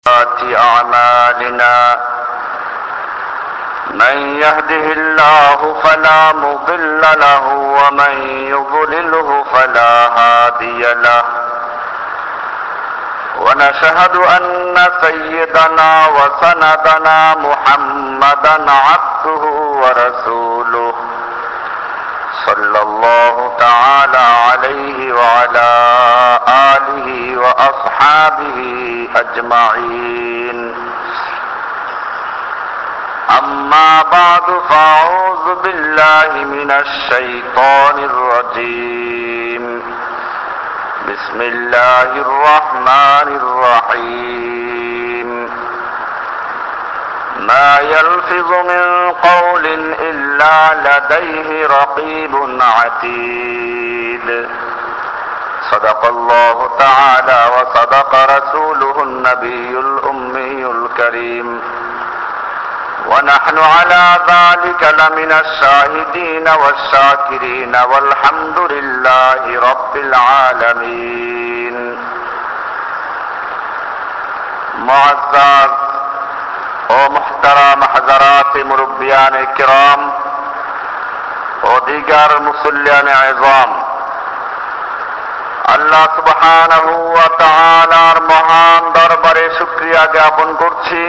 أعمالنا من يهده الله فلا مضل له ومن يضلله فلا هادي له ونشهد أن سيدنا وسندنا محمدا عبده ورسوله صلى الله تعالى عليه وعلى آله وأصحابه أجمعين أما بعد فأعوذ بالله من الشيطان الرجيم بسم الله الرحمن الرحيم ما يلفظ من قول إلا لديه رقيب عتيد صدق الله تعالى وصدق رسوله النبي الأمي الكريم ونحن على ذلك لمن الشاهدين والشاكرين والحمد لله رب العالمين معزز ও মুহতারাম হাজারাত মুরব্বিয়ান কিরাম ও দিগার মুসল্লিয়ান আযম, আল্লাহ সুবহানাহু ওয়া তাআলার মহান দরবারে শুকরিয়া জ্ঞাপন করছি,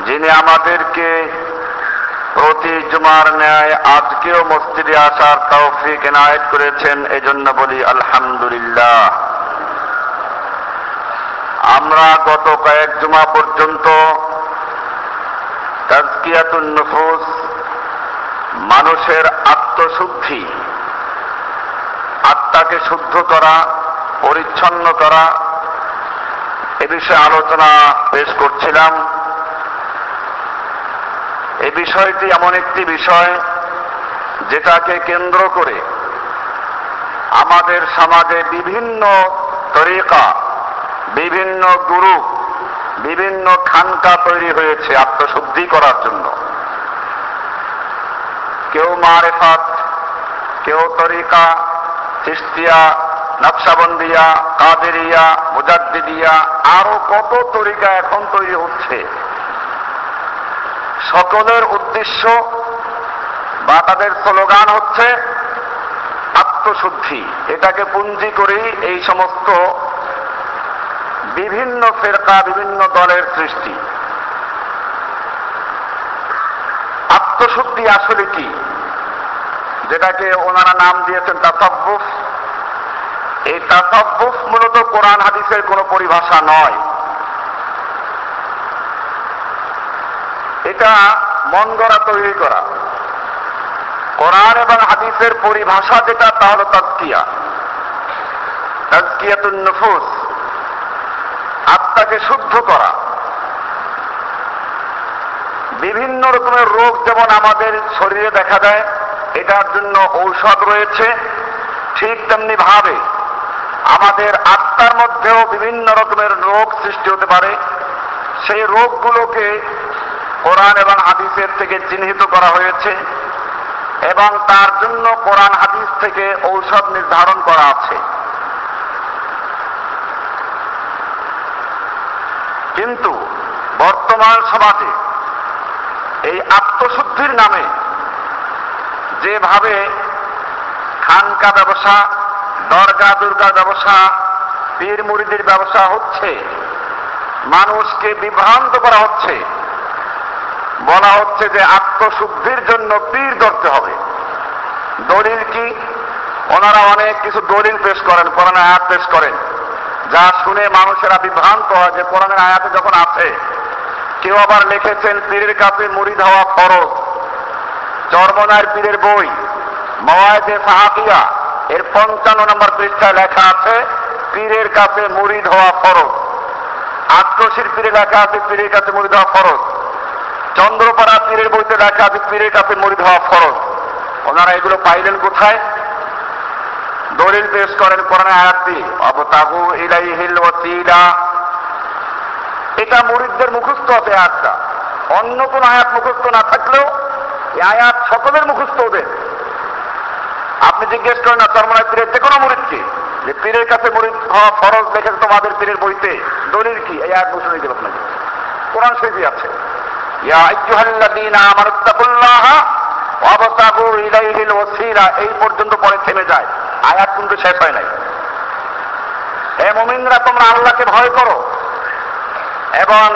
যিনি আমাদেরকে প্রতি জুমার ন্যায় আজকেও মসজিদে আসার তৌফিক এনায়েত করেছেন। এজন্য বলি আলহামদুলিল্লাহ। আমরা গত কয়েক জুমা পর্যন্ত তাজকিয়াতুন নুফুস, মানুষের আত্মশুদ্ধি, আত্মাকে শুদ্ধ করা, পরিচ্ছন্ন করা, এ বিষয়ে আলোচনা পেশ করছিলাম। এই বিষয়টি এমন একটি বিষয় যেটাকে কেন্দ্র করে আমাদের সমাজে বিভিন্ন তরিকা, বিভিন্ন গুরু, বিভিন্ন খানকা তৈরি হয়েছে আত্মশুদ্ধি করার জন্য। কেউ মারেফাত, কেউ তরিকা, চিশতিয়া, নকশবন্দিয়া, কাদেরিয়া, মুজাদ্দিদিয়া, আরো কত তরিকা এখন তৈরি হচ্ছে। সকলের উদ্দেশ্য বা তাদের স্লোগান হচ্ছে আত্মশুদ্ধি। এটাকে পুঞ্জি করেই এই সমস্ত বিভিন্ন ফিরকা, বিভিন্ন দলের সৃষ্টি। আত্মশুদ্ধি আসলে কি, যেটাকে ওনারা নাম দিয়েছেন তাসাব্বুফ, এই তাসাব্বুফ মূলত কোরআন হাদিসের কোনো পরিভাষা নয়। এটা মন গড়া তৈরি করা। কোরআন এবং হাদিসের পরিভাষা যেটা, তা হলো তাজকিয়া, তাজকিয়াতুন নুফুস, আত্মাকে শুদ্ধ করা। বিভিন্ন রকমের রোগ যেমন আমাদের শরীরে দেখা দেয়, এটার জন্য ঔষধ রয়েছে, ঠিক তেমনি ভাবে আমাদের আত্মার মধ্যেও বিভিন্ন রকমের রোগ সৃষ্টি হতে পারে। সেই রোগগুলোকে কোরআন এবং হাদিসের থেকে চিহ্নিত করা হয়েছে এবং তার জন্য কোরআন হাদিস থেকে ঔষধ নির্ধারণ করা আছে। কিন্তু বর্তমান সমাজে এই আত্মশুদ্ধির নামে যেভাবে খানকা ব্যবসা, দরগা দুর্গার ব্যবসা, পীর মুরিদের ব্যবসা হচ্ছে, মানুষকে বিভ্রান্ত করা হচ্ছে। বলা হচ্ছে যে আত্মশুদ্ধির জন্য পীর ধরতে হবে। দলিল কি? ওনারা অনেক কিছু দলিল পেশ করেন, কোরআনের আয়াত পেশ করেন, যা শুনে মানুষেরা বিভ্রান্ত হয় যে কোরআনের আয়াতে যখন আছে। কেউ আবার লিখেছেন পীরের কাছে মুরিদ হওয়া ফরজ। চরমনার পীরের বই মাওয়ায়েদে সাহাকিয়া এর 55 নম্বর পৃষ্ঠায় লেখা আছে পীরের কাছে মুরিদ হওয়া ফরজ। আট্রসির পীরে লেখা আছে পীরের কাছে মুরিদ হওয়া ফরজ। চন্দ্রপাড়া পীরের বইতে লেখা আছে পীরের কাছে মুরিদ হওয়া ফরজ। ওনারা এগুলো পাইলেন কোথায়? দলিল পেশ করেন কোরআনের আয়াতটি, আবতাগু ইলাইহিল ওয়াসিলা। এটা মুরিদদের মুখস্থ আছে আয়াতটা, অন্য কোন আয়াত মুখস্থ না থাকলেও এই আয়াত সকলের মুখস্থ ওদের। আপনি জিজ্ঞেস করেন না চরমনায় পীরের যে কোনো মুরিদকে যে পীরের কাছে মুরিদ হওয়া ফরজ লেখেছে তোমাদের পীরের বইতে, দলিল কি? এই আয়াত বসে নিয়ে দেব আপনাকে, কোরআন শরীফে আছে। ইয়া আইয়ুহাল্লাযীনা আমানুত্তাকুল্লাহা ওয়াবতাগু ইলাইহিল ওয়াসিলা, এই পর্যন্ত পরে থেমে যায়, আয়াত কিন্তু শেষ হয় নাই। হে মুমিনরা, তোমরা আল্লাহকে ভয় করো এবং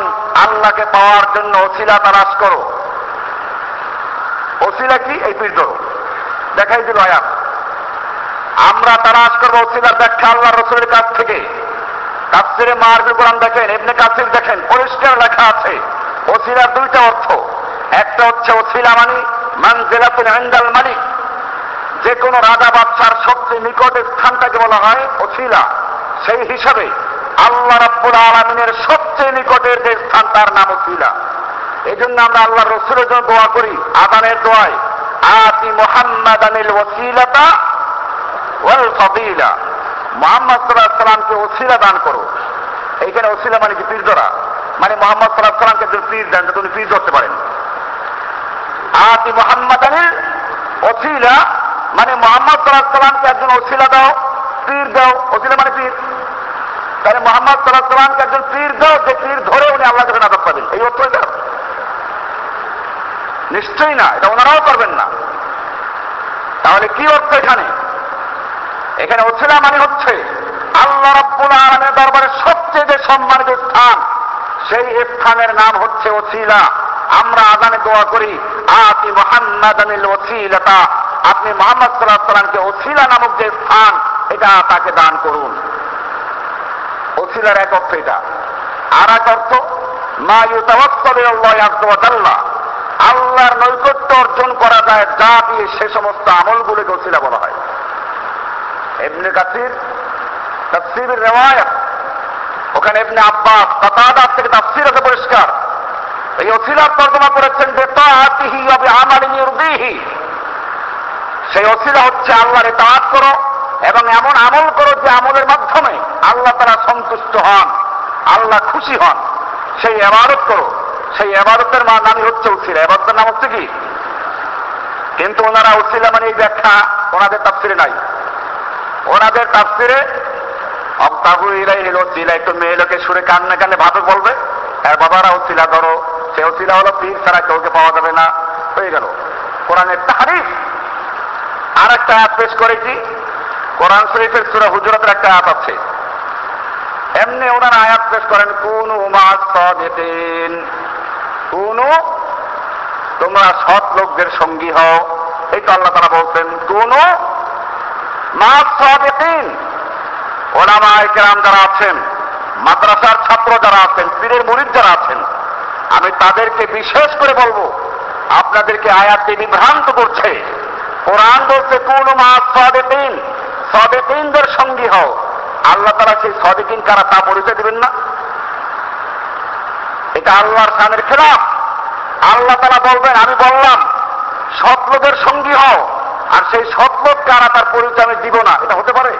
আল্লাহকে পাওয়ার জন্য ওসিলা তালাশ করো। ওসিলা কি? এই পীর ধরো, দেখাই দিল আয়াত। আমরা তালাশ করবো ওসিলার ব্যাখ্যা আল্লাহ রসুলের কাছ থেকে। তাফসিরে মারফুল কোরআন দেখেন, ইবনে কাসির দেখেন, পরিষ্কার লেখা আছে ওসিলার দুইটা অর্থ। একটা হচ্ছে ওসিলা মানে মানজিলাতুন ইনদাল মালিক, যে কোনো রাজা বাদশার সবচেয়ে নিকটের স্থানটাকে বলা হয় ওসিলা। সেই হিসাবে আল্লাহ রাব্বুল আলামিনের সবচেয়ে নিকটের যে স্থান তার নাম ওসিলা। এই জন্য আমরা আল্লাহ রসুলের জন্য দোয়া করি, আযানের দোয়ায় আতি মুহাম্মাদানিল ওয়াসিলাতা ওয়াল ফাদিলা, মুহাম্মদ সাল্লাল্লাহু আলাইহি সাল্লামকে ওসিলা দান করো। এইখানে ওসিলা মানে কি? পীর ধরা, মানে মুহাম্মদ সাল্লাল্লাহু আলাইহি সাল্লামকে যদি পীর দেন তো উনি পীর ধরতে পারেন। আতি মুহাম্মাদানিল ওসিলা মানে মুহাম্মদ সাল্লাল্লাহু আলাইহি সাল্লামকে একজন ওসিলা দাও, পীর দাও। ওসিলা মানে পীর, তাহলে মুহাম্মদ সাল্লাল্লাহু আলাইহি সাল্লামকে একজন পীর দাও, যে পীর ধরে উনি আল্লাহর কাছে নাজাত পাবেন। এই অর্থ এটা নিশ্চয়ই না, এটা ওনারাও করবেন না। তাহলে কি অর্থ এখানে? এখানে ওসিলা মানে হচ্ছে আল্লাহ রাব্বুল আলামিনের দরবারে সবচেয়ে যে সম্মানিত স্থান, সেই স্থানের নাম হচ্ছে ওসিলা। আমরা আযানে দোয়া করি আতি মুহাম্মাদানিল ওসিলাতা, আপনি মুহাম্মদ সাল্লাল্লাহু আলাইহি সাল্লামকে ওসিলা নামক যে স্থান এটা তাকে দান করুন। ওসিলার এক অর্থ এটা। আর এক অর্থ মা ইউতাওয়াসসালু ইলাল্লাহি আযজা ওয়া জাল্লা, আল্লাহর নৈকট্য অর্জন করা যায় যা দিয়ে সে সমস্ত আমলগুলোকে ওসিলা বলা হয়। ইবনে কাসির তাফসীরের রিওয়ায়াত, ওখানে ইবনে আব্বাস কাতাদা থেকে তাফসীর আছে পরিষ্কার। এই ওসিলার তর্জমা করেছেন যে তাআতিহি ওয়া বিআমালিন ইরদিহি, সেই ওসিলা হচ্ছে আল্লাহর ইতাআত করো এবং এমন আমল করো যে আমলের মাধ্যমে আল্লাহ তাআলা সন্তুষ্ট হন, আল্লাহ খুশি হন, সেই ইবাদত করো। সেই ইবাদতের নামই হচ্ছে ওসিলা। ইবাদতের নাম হচ্ছে কি? কিন্তু ওনারা ওসিলা মানে এই ব্যাখ্যা ওনাদের তাফসীরে নাই। ওনাদের তাফসীরে আবতাগু ইলাইহিল ওসিলা, একটু মেয়ে লোকে সুরে কান্নে কান্নে ভাবে বলবে, আর বাবারা ওসিলা ধরো, সে ওসিলা হলো পীর ছাড়া কাউকে পাওয়া যাবে না, হয়ে গেল কোরআনের তাহরিফ। আর একটা আয়াত পেশ করেছি, কোরআন শরীফের সূরা হুজুরাতের একটা আয়াত আছে, এমনি ওনারা আয়াত পেশ করেন কুনু মা'আস সাদিকিন, কুনু তোমরা সৎ লোকদের সঙ্গী হও। এই তো আল্লাহ তাআলা বলছেন কুনু মা'আস সাদিকিন। উলামায়ে কেরাম যারা আছেন, মাদ্রাসার ছাত্র যারা আছেন, পীরের মুরিদ যারা আছেন, আমি তাদেরকে বিশেষ করে বলবো, আপনাদেরকে আয়াতটি বিভ্রান্ত করছে। কোরআন বলছে কুনু মা'আস সাদিকিন, সাদিকিনদের সঙ্গী হও। আল্লাহ তাআলা সেই সাদিকিন কারা তা পরিচয় দিবেন না? এটা আল্লাহর শানের খেলাফ। আল্লাহ তাআলা বলবেন আমি বললাম সৎ লোকের সঙ্গী হও, আর সেই সৎ লোক কারা তার পরিচয় আমি দিব না, এটা হতে পারে?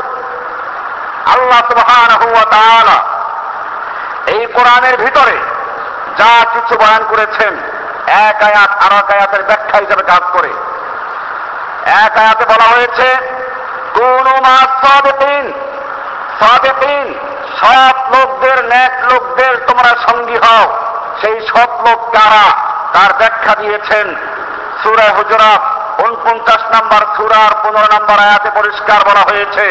আল্লাহ সুবহানাহু ওয়া তাআলা এই কোরআনের ভিতরে যা কিছু বয়ান করেছেন, এক আয়াত আর এক আয়াতের ব্যাখ্যা হিসেবে কাজ করে। এক আয়াতে বলা হয়েছে কুনু মা'আস সাদিকিন, সাদিকিন সৎ লোকদের, নেক লোকদের তোমরা সঙ্গী হও। সেই সৎ লোক কারা তার ব্যাখ্যা দিয়েছেন সূরা হুজুরাত 49 নম্বর সূরার 15 নম্বর আয়াতে পরিষ্কার বলা হয়েছে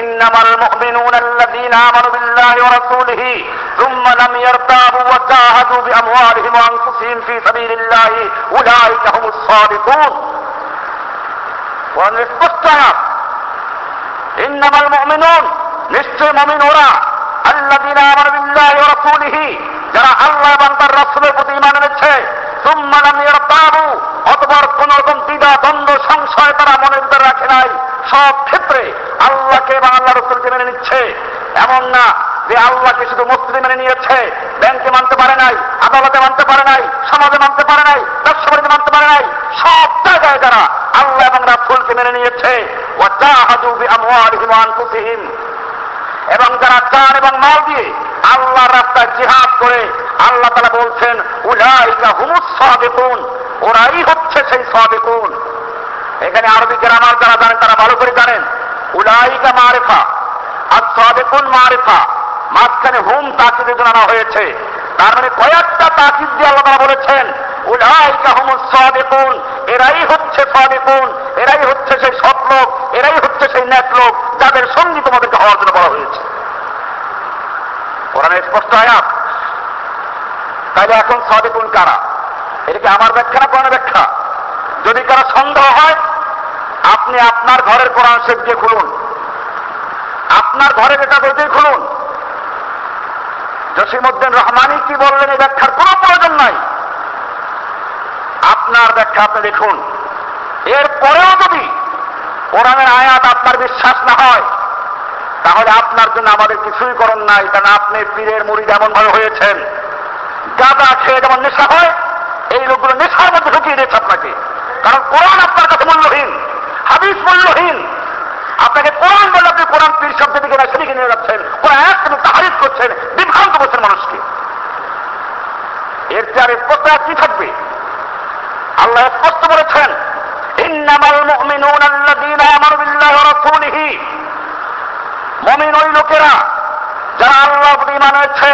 ইন্নামাল মুমিনুনা আল্লাযীনা আমানু বিল্লাহি ওয়া রাসূলিহি সুম্মা লাম ইয়ারতাবু ওয়া জাহাদু বিআমওয়ালিহিম ওয়া আনফুসিহিম ফি সাবিলিল্লাহি উলাইকা হুমুস সাদিকুন। কোরআনের স্পষ্ট আয়াত, ইন্নামাল মুমিনুন, নিশ্চয় মুমিন ওরা, আল্লাযীনা আমানু বিল্লাহি ওয়া রাসূলিহি, যারা আল্লাহ এবং তার রাসূলের প্রতি ঈমান এনেছে, সুম্মা লাম ইয়ারতাবু, অতঃপর কোন রকম দ্বিধা দ্বন্দ্ব সংশয় তারা মনের ভিতরে রাখে নাই, সব ক্ষেত্রে আল্লাহকে এবং আল্লাহ রাসূলকে মেনে নিচ্ছে। এমন না যে আল্লাহকে শুধু মসজিদে মেনে নিয়েছে, ব্যাংকে মানতে পারে নাই, আদালতে মানতে পারে নাই, সমাজে মানতে পারে নাই, ব্যবসা বাণিজ্যে মানতে পারে নাই, সব জায়গায় যারা আল্লাহ এবং রাসূলকে মেনে নিয়েছে, ওয়া জাহাদু বিআমওয়ালিহিম ওয়া আনফুসিহিম, এবং যারা জান এবং মাল দিয়ে আল্লাহর রাস্তায় জিহাদ করে, আল্লাহ তাআলা বলছেন উলাইকা হুমুস সাদিকুন, ওরাই হচ্ছে সেই সাদিকুন। এখানে আরবি গ্রামার যারা জানেন তারা ভালো করে জানেন, উলাইকা মারিফা, আর সাদিকুন মারিফা, মাঝখানে হুম তাকিদের জন্য আনা হয়েছে। তার মানে কয়েকটা তাকিদ দিয়ে আল্লাহ তাআলা বলেছেন উলাইকা হুমুস সাদিকুন, এরাই হচ্ছে সাদিকুন, এরাই হচ্ছে সেই সৎ লোক, এরাই হচ্ছে সেই নেক লোক যাদের সঙ্গী তোমাদেরকে হওয়ার জন্য বলা হয়েছে। কোরআনের স্পষ্ট আয়াত। তাহলে এখন সাদিকুন কারা? এটা কি আমার ব্যাখ্যা না কোরআনের ব্যাখ্যা? যদি কারো সন্দেহ হয় আপনি আপনার ঘরের কোরআন শরীফ দিয়ে খুলুন, আপনার ঘরে যেটা বইতেই খুলুন। জসিমউদ্দিন রহমানী কি বললেন এই ব্যাখ্যার কোনো প্রয়োজন নাই, আপনার ব্যাখ্যা আপনি দেখুন। এরপরেও যদি কোরআনের আয়াত আপনার বিশ্বাস না হয় তাহলে আপনার জন্য আমাদের কিছুই করণ নাই। কারণ আপনি পীরের মুরিদ এমন ভাবে হয়েছেন, গাঁজা খেয়ে যেমন নেশা হয় এই লোকগুলো নেশার মধ্যে ঢুকিয়ে দিয়েছে আপনাকে। কারণ কোরআন আপনার কাছে মূল্যহীন, হাদিস মূল্যহীন। আপনাকে কোরআন বলে আপনি কোরআন পীর শব্দের দিকে না সেদিকে নিয়ে যাচ্ছেন, কোরআন আয়াত থেকে তাহারিফ করছেন, বিভ্রান্ত করছেন মানুষকে। এর চেয়ে স্পষ্ট কি থাকবে? আল্লাহ স্পষ্ট বলেছেন ইন্নামাল মুমিনুনা আল্লাযীনা আমানু বিল্লাহি ওয়া রাসূলিহি, মুমিন ওই লোকেরা যারা আল্লাহর প্রতি ঈমান এনেছে,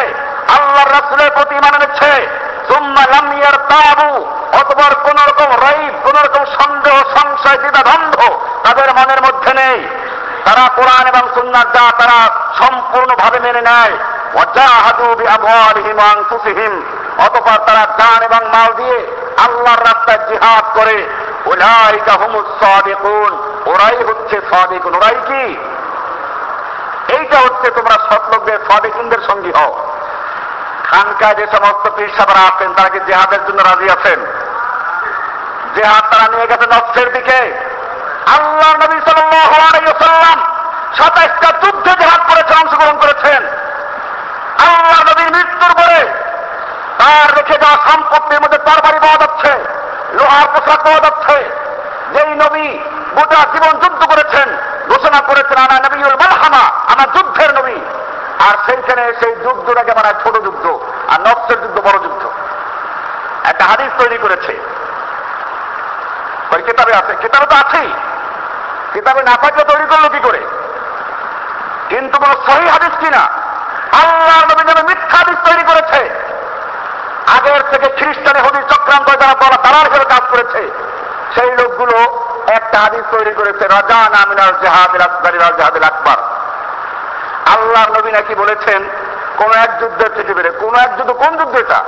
আল্লাহর রাসূলের প্রতি ঈমান এনেছে, সুম্মা লাম ইয়ারতাবু, অতঃপর কোন রকম রাইব, কোন রকম সন্দেহ সংশয় দ্বিধাদ্বন্দ্ব তাদের মনের মধ্যে নেই, তারা কোরআন এবং সুন্নাহ যা তারা সম্পূর্ণভাবে মেনে নেয়। ওয়াজাহাদু বিআমওয়ালিহিম ওয়া আনফুসিহিম, অতঃপর তারা জান এবং মাল দিয়ে আল্লাহর রাস্তায় জিহাদ করে। উলাইকা হুমুস সাদিকুন, ওরাই হচ্ছে সাদিকুন। ওরাই কি? এইটা হচ্ছে তোমরা সৎলোকদের সাদিকুনদের সঙ্গী হও। খানকায় যে সমস্ত পীর সাহেবরা আছেন তারা কি জিহাদের জন্য রাজি আছেন? জিহাদ তারা নিয়ে গেছে নফসের দিকে। আল্লাহ নবী সাল্লাল্লাহু আলাইহি ওয়াসাল্লাম 27টা যুদ্ধে জিহাদ করেছেন, অংশগ্রহণ করেছেন। আল্লাহ নবীর মৃত্যুর পরে তার রেখে যাওয়া সম্পত্তির মধ্যে তরবারি পাওয়া যাচ্ছে, লোহার পোশাক পাওয়া যাচ্ছে। যেই নবী গোটা জীবন যুদ্ধ করেছেন, ঘোষণা করেছেন আনা নবিউল মালহামা, আমার যুদ্ধের নবী। আর সেইখানে সেই যুদ্ধটাকে বানায় ছোট যুদ্ধ, আর নফসের যুদ্ধ বড় যুদ্ধ। একটা হাদিস তৈরি করেছে, ওই কিতাবে আছে, কিতাবে তো আছেই, কিতাবে না থাকলে তৈরি করলো কি করে? কিন্তু কোন সহিহ হাদিস কিনা আল্লাহ নবী যেন মিথ্যা হাদিস তৈরি করেছে। আগের থেকে খ্রিস্টান ইহুদি চক্রান্ত যারা বলা তারার হিসেবে কাজ করেছে, সেই লোকগুলো একটা হাদিস তৈরি করেছে রাজানা মিনাল জিহাদিল আসগার ইলাল জিহাদিল আকবার। আল্লাহ নবী নাকি বলেছেন কোন এক যুদ্ধের থেকে বেড়ে, কোন এক যুদ্ধ, কোন যুদ্ধ এটা?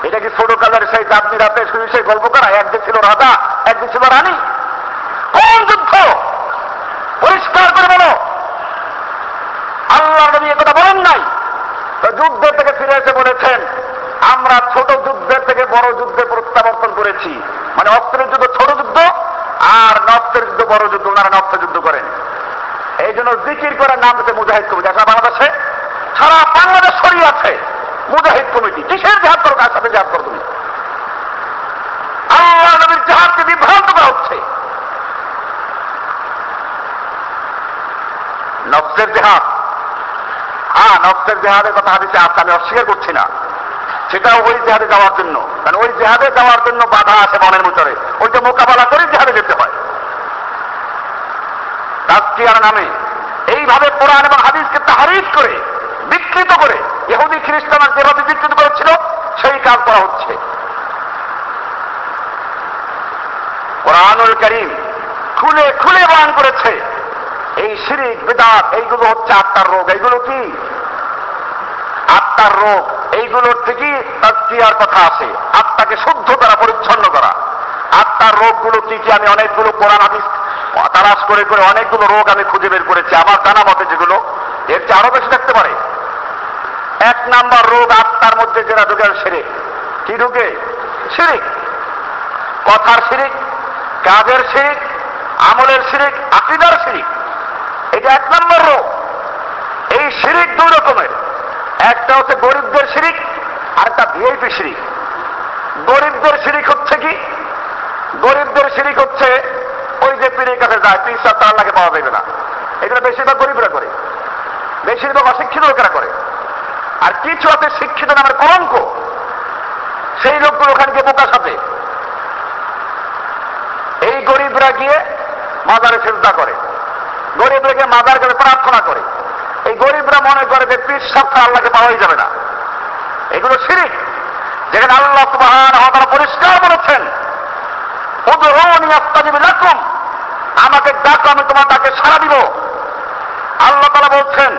এটা কি ছোট কালের সেই চাঁদনি রাতে শুধু সেই গল্প করা? একদিন ছিল রাজা, একদিন ছিল রানী। কোন যুদ্ধ? পরিষ্কার করে বলো। আল্লাহ নবী একথা বলেন নাই। তো যুদ্ধের থেকে ফিরে এসে বলেছেন আমরা ছোট যুদ্ধের থেকে বড় যুদ্ধে প্রত্যাবর্তন করেছি। মানে অস্ত্রের যুদ্ধ ছোট যুদ্ধ আর নফসের যুদ্ধ বড় যুদ্ধ, ওনারা নফসের যুদ্ধ করেন। এই জন্য জিকির করার নাম হচ্ছে মুজাহিদ কমিটি। সারা বাংলাদেশে, সারা বাংলাদেশ ছড়িয়ে আছে মুজাহিদ কমিটি। কিসের জিহাদ করো? কার সাথে জিহাদ করো তুমি? আল্লাহ নবীর জিহাদকে বিভ্রান্ত করা হচ্ছে। নফসের জিহাদ, হ্যাঁ নফসের জিহাদের কথা হাদিসে আছে, আমি অস্বীকার করছি না। সেটাও ওই জিহাদে যাওয়ার জন্য, কারণ ওই জিহাদে যাওয়ার জন্য বাধা আছে মনের ভিতরে, ওইটা মোকাবেলা করে জিহাদে যেতে হয় তাজকিয়ার নামে। এইভাবে কোরআন এবং হাদিসকে তাহরিফ করে, বিকৃত করে, ইহুদি খ্রিস্টানরা যেভাবে বিকৃত করেছিল সেই কাজ করা হচ্ছে। কোরআনুল কারীম খুলে খুলে বয়ান করেছে এই শিরক বিদআত এইগুলো হচ্ছে আত্মার রোগ। এইগুলো কি? আত্মার রোগ। এইগুলোর থেকে তাজকিয়ার কথা আছে, আত্মাকে শুদ্ধ করা, পরিচ্ছন্ন করা। আত্মার রোগগুলো কি কি আমি অনেকগুলো কোরআন হাদিস তালাশ করে করে অনেকগুলো রোগ আমি খুঁজে বের করেছি আমার জানা মতে, যেগুলো এর চেয়ে আরো বেশি থাকতে পারে। 1 নাম্বার রোগ আত্মার মধ্যে যেটা ঢুকে শিরক। কি ঢুকে? শিরক। কথার শিরক, কাজের শিরক, আমলের শিরক, আকীদার শিরক। এটা 1 নাম্বার রোগ। এই শিরক 2 রকমের, একটা হচ্ছে গরিবদের শিরক আর একটা ভিআইপি শিরক। গরিবদের শিরক হচ্ছে কি? গরিবদের শিরক হচ্ছে ওই যে পীরের কাছে যায়, পীর সাহেব তার আল্লাহকে পাওয়া যাবে না, এগুলো বেশিরভাগ গরিবরা করে, বেশিরভাগ অশিক্ষিত লোকেরা করে। আর কিছু আছে শিক্ষিত নামের কলঙ্ক, সেই লোকগুলো ওখানে গিয়ে বোকা সাথে এই গরিবরা গিয়ে মাজারে সিজদা করে, গরিবরা গিয়ে মাজার কাছে প্রার্থনা করে, এই গরিবরা মনে করে যে পীর সাহেব ছাড়া আল্লাহকে পাওয়াই যাবে না। এগুলো শিরক, যেখানে আল্লাহ সুবহানাহু ওয়া তাআলা পরিষ্কার বলেছেন, উদউনি আস্তাজিব লাকুম, আমাকে ডাকো আমি তোমার ডাকে সাড়া দিব। আল্লাহ তাআলা বলছেন,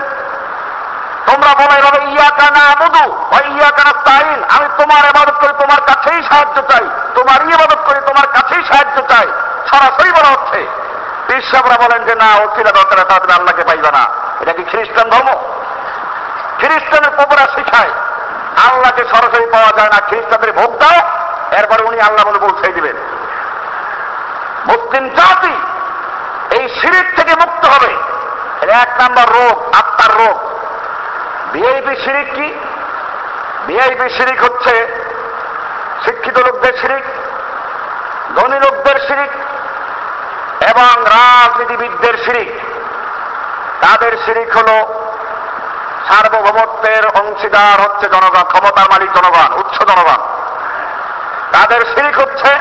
তোমরা বলো এভাবে ইয়াকা না'বুদু ওয়া ইয়াকা নাস্তাঈন, আমি তোমার ইবাদত করি, তোমার কাছেই সাহায্য চাই, তোমার ইবাদত করি, তোমার কাছেই সাহায্য চাই। সরাসরি বলা হচ্ছে। পীর সাহেবরা বলেন যে না, ওসিলা দরকার, তা তুমি আল্লাহকে পাইবা না। এটা কি খ্রিস্টান ধর্ম? খ্রিস্টানের পোপরা শিখায় আল্লাহকে সরাসরি পাওয়া যায় না, খ্রিস্টানদের ভোগ দাও, এরপরে উনি আল্লাহ বলে পৌঁছে দিবেন। মুসলিম জাতি এই শিরক থেকে মুক্ত হবে। এক নাম্বার রোগ, আত্মার রোগ। ভিআইপি শিরক কি? ভিআইপি শিরক হচ্ছে শিক্ষিত লোকদের শিরক, ধনী লোকদের শিরক এবং রাজনীতিবিদদের শিরক। তাদের শিরক হল সার্বভৌমত্বের অংশীদার হচ্ছে জনগণ, ক্ষমতার মালিক জনগণ, উচ্চ জনগণ। তাদের শিরক হচ্ছে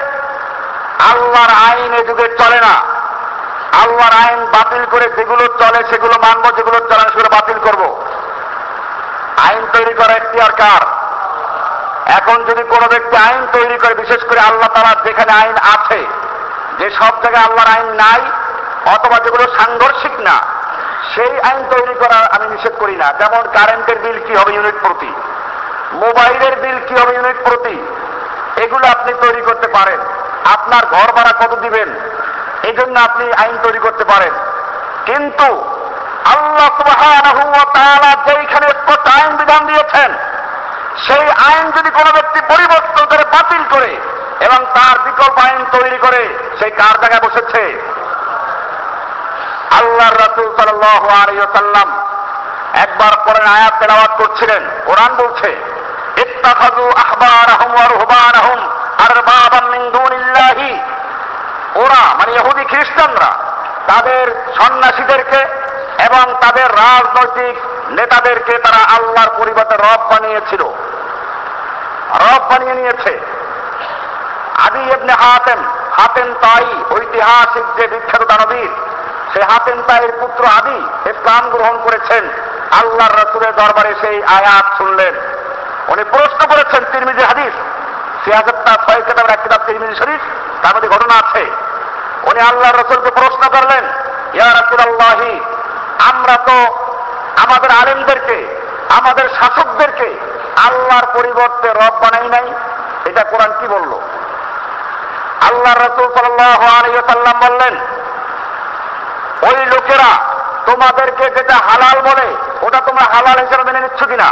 আল্লাহর আইন এ যুগে চলে না, আল্লাহর আইন বাতিল করে যেগুলো চলে সেগুলো মানবো, যেগুলো চলে না সেগুলো বাতিল করব। আইন তৈরি করা এখতিয়ার কার? এখন যদি কোনো ব্যক্তি আইন তৈরি করে, বিশেষ করে আল্লাহ তাআলার যেখানে আইন আছে, যে সব জায়গায় আল্লাহর আইন নাই অথবা যেগুলো সাংঘর্ষিক না, সেই আইন তৈরি করা আমি নিষেধ করি না। যেমন কারেন্টের বিল কি হবে ইউনিট প্রতি, মোবাইলের বিল কি হবে ইউনিট প্রতি, এগুলো আপনি তৈরি করতে পারেন। আপনার ঘর ভাড়া কত দিবেন, এই জন্য আপনি আইন তৈরি করতে পারেন। কিন্তু আল্লাহ সুবহানাহু ওয়া তাআলা যেইখানে স্পষ্ট আইন বিধান দিয়েছেন, সেই আইন যদি কোনো ব্যক্তি পরিবর্তন করে, বাতিল করে এবং তার বিকল্প আইন তৈরি করে, সেই কার জায়গায় বসেছে? আল্লাহর রাসূল সাল্লাল্লাহু আলাইহি ওয়াসাল্লাম একবার কোরআন আয়াত তেলাওয়াত করছিলেন। কোরআন বলছে, ইত্তাখাযু আহবারাহুম ওয়া রুহবানাহুম আরবাবাম মিন দুনিল্লাহি, ওরা মানে ইহুদি খ্রিস্টানরা তাদের সন্ন্যাসীদেরকে এবং তাদের রাজনৈতিক নেতাদেরকে তারা আল্লাহর পরিবর্তে রব বানিয়েছিল, রব বানিয়ে নিয়েছে। আদি ইবনে হাতেম তাই, ঐতিহাসিক যে বিখ্যাত দানবীর, সে হাতেম তাইয়ের পুত্র আদি ইসলাম গ্রহণ করেছেন। আল্লাহর রাসূলের দরবারে সেই আয়াত শুনলেন, উনি প্রশ্ন করেছেন। তিরমিজি হাদিস, সিয়াসাতটা 6 কিতাবের এক কিতাব তিরমিজি শরীফ, তার মধ্যে ঘটনা আছে। উনি আল্লাহর রাসূলকে প্রশ্ন করলেন, ইয়া রাসূলুল্লাহি, আমরা তো আমাদের আলেমদেরকে, আমাদের শাসকদেরকে আল্লাহর পরিবর্তে রব বানাই নাই, এটা কোরআন কি বলল? আল্লাহর রাসূল সাল্লাল্লাহু আলাইহি ওয়াসাল্লাম বললেন, ওই লোকেরা তোমাদেরকে যেটা হালাল বলে ওটা তোমরা হালাল হিসেবে মেনে নিচ্ছ কিনা?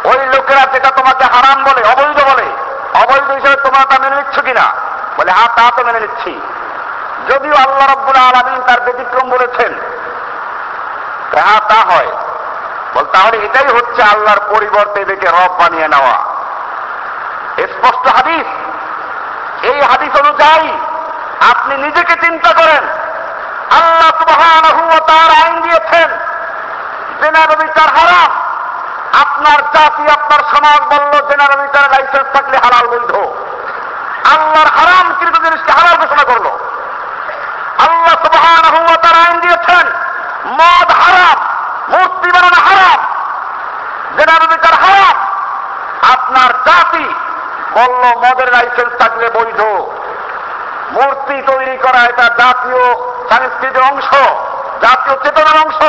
ওই লোকেরা যেটা তোমাকে হারাম বলে, অবৈধ বলে, অবৈধ হিসেবে তোমরা তা মেনে নিচ্ছ কিনা? বলে হ্যাঁ, তা তো মেনে নিচ্ছি। যদিও আল্লাহ রাব্বুল আলামিন তার ব্যতিক্রম বলেছেন, হ্যাঁ তা হয়। বল তাহলে এটাই হচ্ছে আল্লাহর পরিবর্তে এদেরকে রব বানিয়ে নেওয়া। স্পষ্ট হাদিস। এই হাদিস অনুযায়ী আপনি নিজেকে চিন্তা করেন, আল্লাহ সুবহানাহু ওয়া তাআলা আইন দিয়েছেন জিনা ব্যভিচার হারাম, আপনার জাতি আপনার সমাজ বলল জিনা ব্যভিচারের লাইসেন্স থাকলে হালাল বৈধ। আল্লাহর হারাম কিন্তু জিনিসকে হালাল ঘোষণা করলো। আল্লাহ সুবহানাহু ওয়া তাআলা আইন দিয়েছেন মদ হারাম, মূর্তি বানানো হারাম, জিনা ব্যভিচার হারাম। আপনার জাতি বলল মদের লাইসেন্স থাকলে বৈধ। মূর্তি তৈরি করা এটা জাতীয় সংস্কৃতির অংশ, জাতীয় চেতনার অংশ।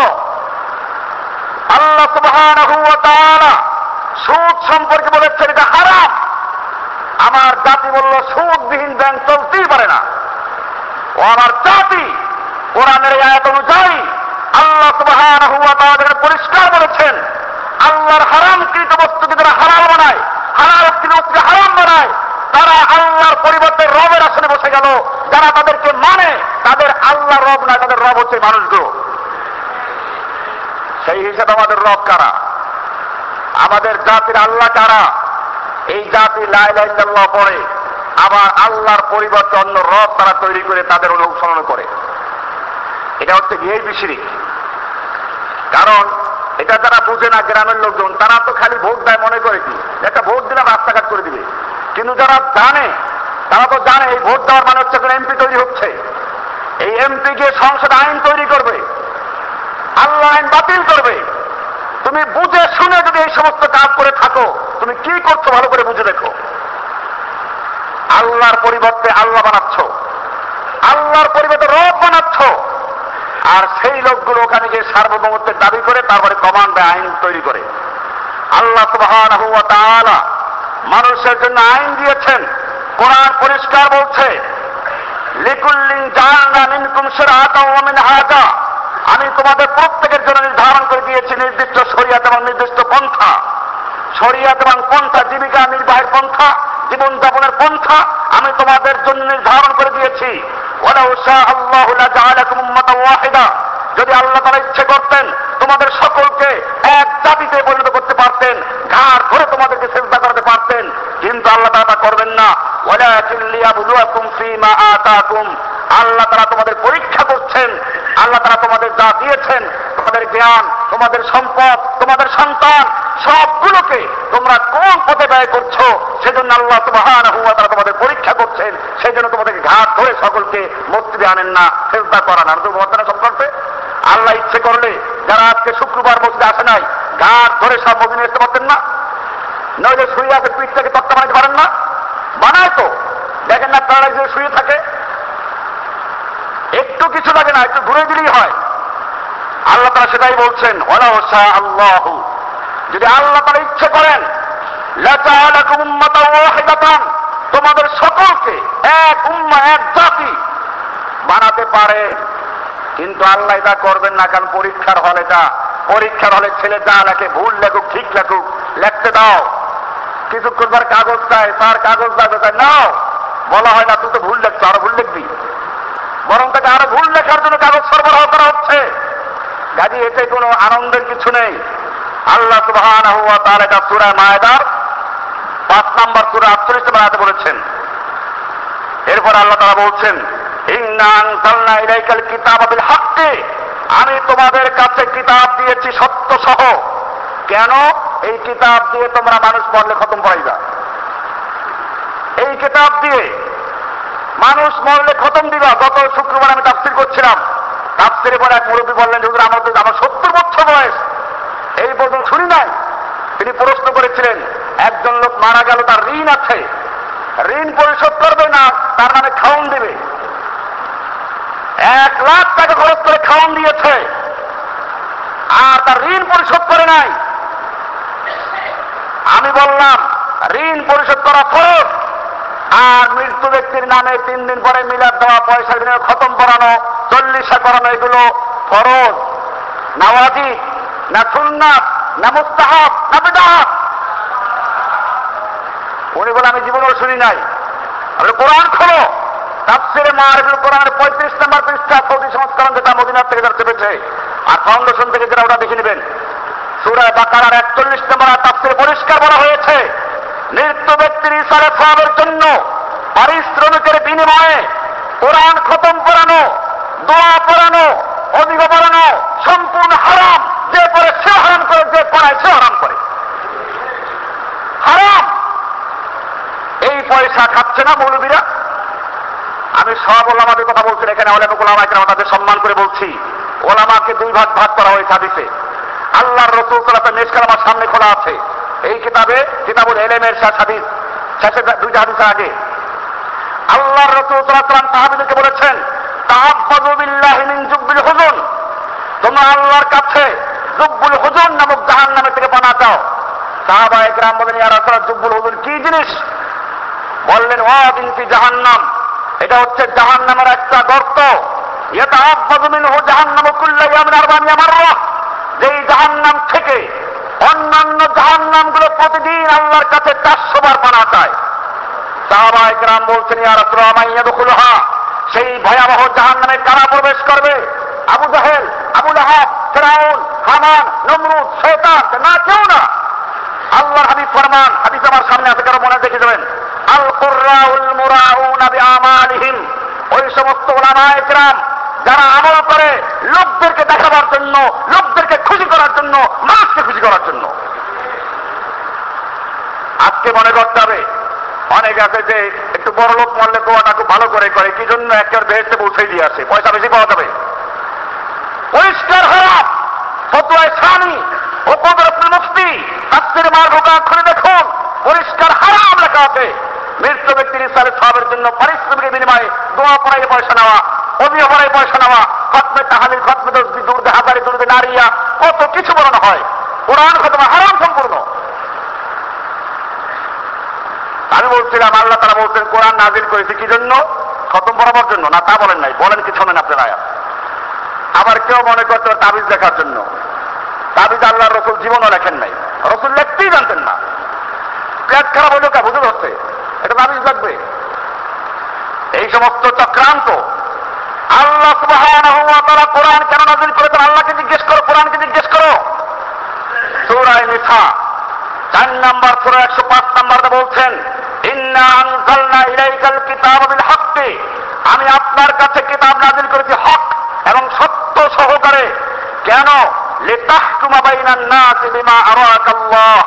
আল্লাহ সুবহানাহু ওয়া তাআলা সুদ সম্পর্কে বলেছেন এটা হারাম। আমার জাতি বলল সুদবিহীন ব্যাংক চলতেই পারে না। ও আমার জাতি, কোরআনের এই আয়াত অনুযায়ী আল্লাহ সুবহানাহু ওয়া তাআলা পরিষ্কার বলেছেন, আল্লাহর হারামকৃত বস্তুকে যারা হালাল বানায়, হালালকৃত বস্তুকে হারাম বানায়, তারা আল্লাহর পরিবর্তে রবের আসনে বসে গেল। যারা তাদেরকে মানে তাদের আল্লাহ রব না, তাদের রব হচ্ছে মানুষগুলো। সেই হিসাবে আমাদের রব কারা? আমাদের জাতির আল্লাহ কারা? এই জাতি লা ইলাহা ইল্লাল্লাহ পড়ে, আবার আল্লাহর পরিবর্তে অন্য রব তারা তৈরি করে তাদের অনুসরণ করে। এটা হচ্ছে ভিআইপি শিরক। কারণ এটা যারা বুঝে না, গ্রামের লোকজন, তারা তো খালি ভোট দেয়, মনে করে কি একটা ভোট দিলাম রাস্তাঘাট করে দিবে। কিন্তু যারা জানে, তারা তো জানে এই ভোট দেওয়ার মানে হচ্ছে এমপি তৈরি হচ্ছে। এই এমপি গিয়ে সংসদে আইন তৈরি করবে, আল্লাহ আইন বাতিল করবে, তুমি বুঝে শুনে যদি এই সমস্ত কাজ করে থাকো, তুমি কি করছো ভালো করে বুঝে দেখো। আল্লাহর পরিবর্তে আল্লাহ বানাচ্ছ, আল্লাহর পরিবর্তে রব বানাচ্ছ, আর সেই লোকগুলো ওখানে গিয়ে সার্বভৌমত্বের দাবি করে তারপরে কমান্ড আইন তৈরি করে। আল্লাহ সুবহানাহু ওয়া তাআলা মানুষের জন্য আইন দিয়েছেন। কোরআন পরিষ্কার বলছে, লিকুল্লিন জাআলনা মিনকুম শিরআতাও ওয়া মিনহাজা, আমি তোমাদের প্রত্যেকের জন্য নির্ধারণ করে দিয়েছি নির্দিষ্ট শরীয়ত এবং নির্দিষ্ট পন্থা। শরীয়ত এবং পন্থা জীবিকা নির্বাহের পন্থা, জীবনযাপনের পন্থা আমি তোমাদের জন্য নির্ধারণ করে দিয়েছি। ওয়ালাউ শাআ আল্লাহু লাজআলাকুম উম্মাতান ওয়াহিদা, যদি আল্লাহ তাআলা ইচ্ছে করতেন তোমাদের সকলকে এক জাতিতে পরিণত করতে পারতেন, ঘাড় ধরে তোমাদেরকে সিজদা করতে পারতেন, কিন্তু আল্লাহ তাআলা তা করবেন না। ওয়ালাকিন লিয়াবলুয়াকুম ফীমা আতাকুম, আল্লাহ তাআলা তোমাদের পরীক্ষা করছেন। আল্লাহ তাআলা তোমাদের যা দিয়েছেন, তোমাদের জ্ঞান, তোমাদের সম্পদ, তোমাদের সন্তান, সবগুলোকে তোমরা কোন পথে ব্যয় করছো সেজন্য আল্লাহ সুবহানাহু ওয়া তাআলা তোমাদের পরীক্ষা করছেন। সেই জন্য তোমাদেরকে ঘাট ধরে সকলকে মসজিদে আনেন না, সিজদা করান না। বর্তমানে সম্পর্কে আল্লাহ ইচ্ছে করলে যারা আজকে শুক্রবার মসজিদে আসে নাই, ঘাট ধরে সব মসজিদে আসতে পারতেন না? নইলে শুয়ে আছে পিঠ থেকে তক্তা বানাইতে পারেন না? বানায় তো, দেখেন না তারা যে শুয়ে থাকে, একটু কিছু লাগে না, একটু ঘুরে দিলেই হয়। আল্লাহ তাআলা সেটাই বলছেন, ওয়ালাউ শাআ আল্লাহু, যদি আল্লাহ তাআলা ইচ্ছে করেন, লাজআলাকুম উম্মাতান ওয়াহিদাতান, তোমাদের সকলকে এক উম্মাহ, এক জাতি বানাতে পারে। কিন্তু আল্লাহ এটা করবেন না, কারণ পরীক্ষার হল এটা। পরীক্ষার হলে ছেলে যা লেখে, ভুল লেখুক ঠিক লেখুক, লিখতে দাও। কিছুক্ষণ পর কাগজ চায়, তার কাগজ লাগবে, তাই নাও। বলা হয় না তুই তো ভুল লিখছো, আরো ভুল লিখবি, বরং তাকে আরো ভুল লেখার জন্য কাগজ সরবরাহ করা হচ্ছে। কাজে এতে কোনো আনন্দের কিছু নেই। আল্লাহ সুবহানাহু ওয়া তাআলা এটা সূরা মায়েদার 5 নম্বর সূরা 48 নম্বর আয়াতে বলেছেন। এরপর আল্লাহ তাআলা বলছেন, ইন্না আনজালনা ইলাইকাল কিতাবা বিল হাক্কি, আমি তোমাদের কাছে কিতাব দিয়েছি সত্য সহ। কেন? এই কিতাব দিয়ে তোমরা মানুষ মরলে খতম পড়াইবা। এই কিতাব দিয়ে মানুষ মরলে খতম দিবা। গত শুক্রবার আমি তাফসীর করছিলাম, তাফসীরের পরে এক মুরব্বী বললেন, হুজুর আমার 70 বছর বয়স, এই পর্যন্ত শুনি নাই। তিনি প্রশ্ন করেছিলেন, একজন লোক মারা গেল, তার ঋণ আছে, ঋণ পরিশোধ করবে না, তার নামে খাওন দেবে। 1 লাখ টাকা খরচ করে খাওন দিয়েছে, আর তার ঋণ পরিশোধ করে নাই। আমি বললাম, ঋণ পরিশোধ করা ফরজ, আর মৃত্যু ব্যক্তির নামে 3 দিন পরে মিলাদ দেওয়া, পয়সা বিনিয়োগ খতম করানো, 40 করানো, এগুলো ফরজ না ওয়াজিব না সুন্নাত না মুস্তাহাব না বিদআত? উনি বলে আমি জীবনেও শুনি নাই। আমি কোরআন খোলো, তাফসীরে মারিফুল কোরআনের 35 নম্বর পৃষ্ঠা, সৌদি সংস্করণ যেটা মদিনা থেকে যারা চেপেছে, আর ফাউন্ডেশন থেকে যারা ওটা দেখে নেবেন। সূরা বাকারার 41 নম্বর তাফসীরে পরিষ্কার বলা হয়েছে, মৃত্যু ব্যক্তির ইসারে সওয়াবের জন্য পারিশ্রমিকের বিনিময়ে কোরআন খতম করানো, দোয়া পড়ানো, অধিক পড়ানো সম্পূর্ণ হারাম। যে পড়ে সে হারাম করে, যে পড়ায় সে হারাম করে, হারাম। এই পয়সা খাচ্ছে না মৌলবীরা। আমি সব ওলামাদের কথা বলছি, এখানে ওলামা কেরাম তাদের সম্মান করে বলছি। ওলামাকে 2 ভাগ ভাগ করা হয়েছে হাদিসে। আল্লাহর রাসূল সাল্লাল্লাহু আলাইহি ওয়াসাল্লাম মেশকাত আমার সামনে খোলা আছে। এই কিতাবে কিতাবুল ইলমের হাদিস, শেষে 2টা হাদিসের আগে আল্লাহর রাসূল সাল্লাল্লাহু আলাইহি ওয়াসাল্লাম সাহাবীদেরকে বলেছেন, তাআব্বাদু বিল্লাহি মিন জুব্বিল হুজুন, তোমরা আল্লাহর কাছে জুব্বুল হুজুন নামক জাহান্নামের থেকে পানাহ চাও। সাহাবায়ে কেরাম বলেন, ইয়া রাসূলুল্লাহ, জুব্বুল হুজুন কি জিনিস? বললেন, ওয়াদিন ফি জাহান্নাম, এটা হচ্ছে জাহান্নামের একটা গর্ত। ইয়াতাআব্বাদু মিনহু জাহান্নামু কুল্লা ইয়াওমিন 4 মাররা, যেই জাহান্নাম থেকে অন্যান্য জাহান্নামগুলো প্রতিদিন আল্লাহর কাছে 400 বার পানাহ চায়। সাহাবায়ে কেরাম বলছেন, ইয়া রাসূলুল্লাহ, মান ইয়াদখুলুহা, সেই ভয়াবহ জাহান্নামে কারা প্রবেশ করবে? আবু জাহেল, আবু লাহাব, ফিরাউন, হামান, নমরুদ, শয়তান? না, কেউ না। আল্লাহর হাবিব ফরমান, হাদিস আমার সামনে আছে, কারো মনে দেখে যাবেন, আল কুররাউল মুরাউনা বিআমালিহিম, ওই সমস্ত উলামায়ে কেরাম যারা আমল করে লোকদেরকে দেখাবার জন্য, লোকদেরকে খুশি করার জন্য, মানুষকে খুশি করার জন্য। আজকে মনে করতে হবে, অনেক আছে যে একটু বড় লোক মরলে দোয়াটা খুব ভালো করে করে, কি জন্য একটা বেহেশতে পৌঁছে দিয়ে আসে, পয়সা বেশি পাওয়া যাবে। পরিষ্কার হারাম, ফতোয়ায়ে সানি উপদরফুল মুফতি তাফসীর মারফুকা খুলে দেখুন, পরিষ্কার হারাম লেখা আছে মৃত ব্যক্তির ইসলামের সওয়াবের জন্য পারিশ্রমিকের বিনিময়ে দোয়া পড়াই পয়সা নেওয়া, অজু পড়াই পয়সা নেওয়া, খতমে তাহলিল, খতমে তাসবিহ, দুরুদে হাজারি, দুরুদে নারিয়া, কত কিছু বলানো হয়। কোরআন খতম হারাম সম্পূর্ণ। আমি বলছিলাম আল্লাহ তাআলা বলছেন কোরআন নাযিল করেছে কি জন্য? খতম পড়াবার জন্য না? তা বলেন নাই, বলেন কি শোনেন আপনার আয়াত। আবার কেউ মনে করতে তাবিজ লেখার জন্য। তাবিজ আল্লাহ রসুল জীবনও লেখেন নাই, রসুল লিখতেই জানতেন না। পেট খারাপ হইল কা বুঝে ধরছে এটা তাবিজ লাগবে? এই সমস্ত চক্রান্ত। আল্লাহ সুবহানাহু ওয়া তাআলা কোরআন কেন নাযিল করেছেন আল্লাহকে জিজ্ঞেস করো, কোরআনকে জিজ্ঞেস করো। সূরা নিসা 4 নম্বর সূরা 105 নম্বরে বলছেন ইন্না আনজালনা ইলাইকাল কিতাবা বিল হাক্কি, আমি আপনার কাছে কিতাব নাযিল করেছি হক এবং সত্য সহকারে। কেন? লিতাহকুমা বাইনান নাস বিমা আরাকাল্লাহ,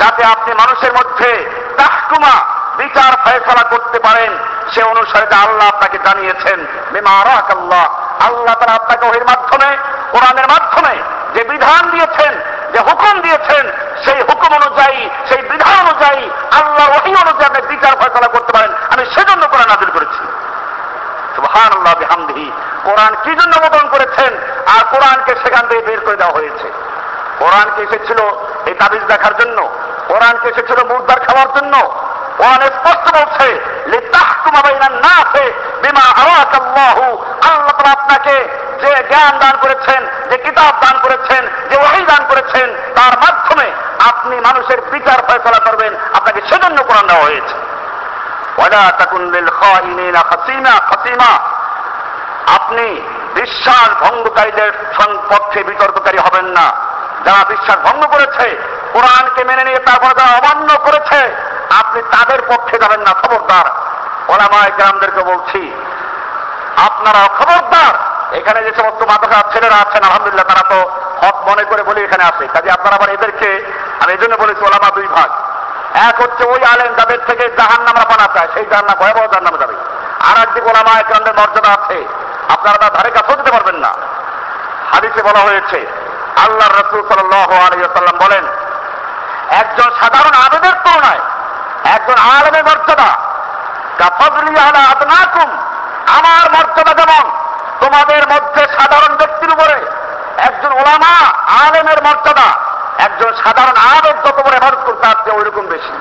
যাতে আপনি মানুষের মধ্যে তাহকুমা বিচার ফয়সালা করতে পারেন সে অনুসারে যা আল্লাহ আপনাকে জানিয়েছেন। বিমা আরাকাল্লাহ, আল্লাহ তাআলা আপনাকে ওহির মাধ্যমে, কোরআনের মাধ্যমে যে বিধান দিয়েছেন, যে হুকুম দিয়েছেন, সেই হুকুম অনুযায়ী, সেই বিধান অনুযায়ী, আল্লাহর ওহী অনুযায়ী আপনি বিচার ফয়সালা করতে পারেন। আমি সেজন্য কোরআন নাযিল করেছি। সুবহানাল্লাহ বিহামদিহি। কোরআন কি জন্য অবতরণ করেছেন? আর কোরআনকে সেখান থেকে বের করে দেওয়া হয়েছে। কোরআনকে এসেছিল এই তাবিজ দেখার জন্য, কোরআনকে এসেছিল মুর্দার খাওয়ার জন্য। কোরআন স্পষ্ট বলছে লিতাহকুমা বাইনান নাসি বিমা আরাকাল্লাহু, আল্লাহ তাআলা আপনাকে যে জ্ঞান দান করেছেন, যে কিতাব দান করেছেন, যে ওহী দান করেছেন, তার মাধ্যমে আপনি মানুষের বিচার ফয়সালা করবেন। আপনাকে সেজন্য কোরআন দেওয়া হয়েছে। ওয়ালা তাকুন লিল খাইনিনা খাসিমা, আপনি বিশ্বাস ভঙ্গকারীদের পক্ষে বিতর্ককারী হবেন না। যারা বিশ্বাস ভঙ্গ করেছে, কোরআনকে মেনে নিয়ে তারপর যারা অমান্য করেছে, আপনি তাদের পক্ষে যাবেন না। খবরদার। ওলামায়ে কেরামদেরকে বলছি, আপনারা খবরদার। এখানে যে সমস্ত মাদ্রাসার ছেলেরা আছেন আলহামদুলিল্লাহ, তারা তো হক মনে করে বলে এখানে আসে। কাজে আপনারা আবার এদেরকে, আমি এই জন্য বলেছি ওলামা দুই ভাগ। এক হচ্ছে ওই আলেম যাদের থেকে জাহান্নামরা পানা চায়, সেই জাহান্নাম ভয়াবহ জাহান্নামে যাবে। আর একদিকে ওলামায়ে কেরামদের মর্যাদা আছে, আপনারা তার ধারে কাছেও যেতে পারবেন না। হাদিসে বলা হয়েছে, আল্লাহর রাসূল সাল্লাল্লাহু আলাইহি ওয়াসাল্লাম বলেন, একজন সাধারণ আবেদের তুলনায় একজন আলেমের মর্যাদা কাফাদলি আলা আদনাকুম, আমার মর্যাদা যেমন তোমাদের মধ্যে সাধারণ ব্যক্তির উপরে একজন ওলামা আলেমের মর্যাদা একজন সাধারণ আবেদ যত বড় ইবাদত করতে আসছে ওইরকম বেশি।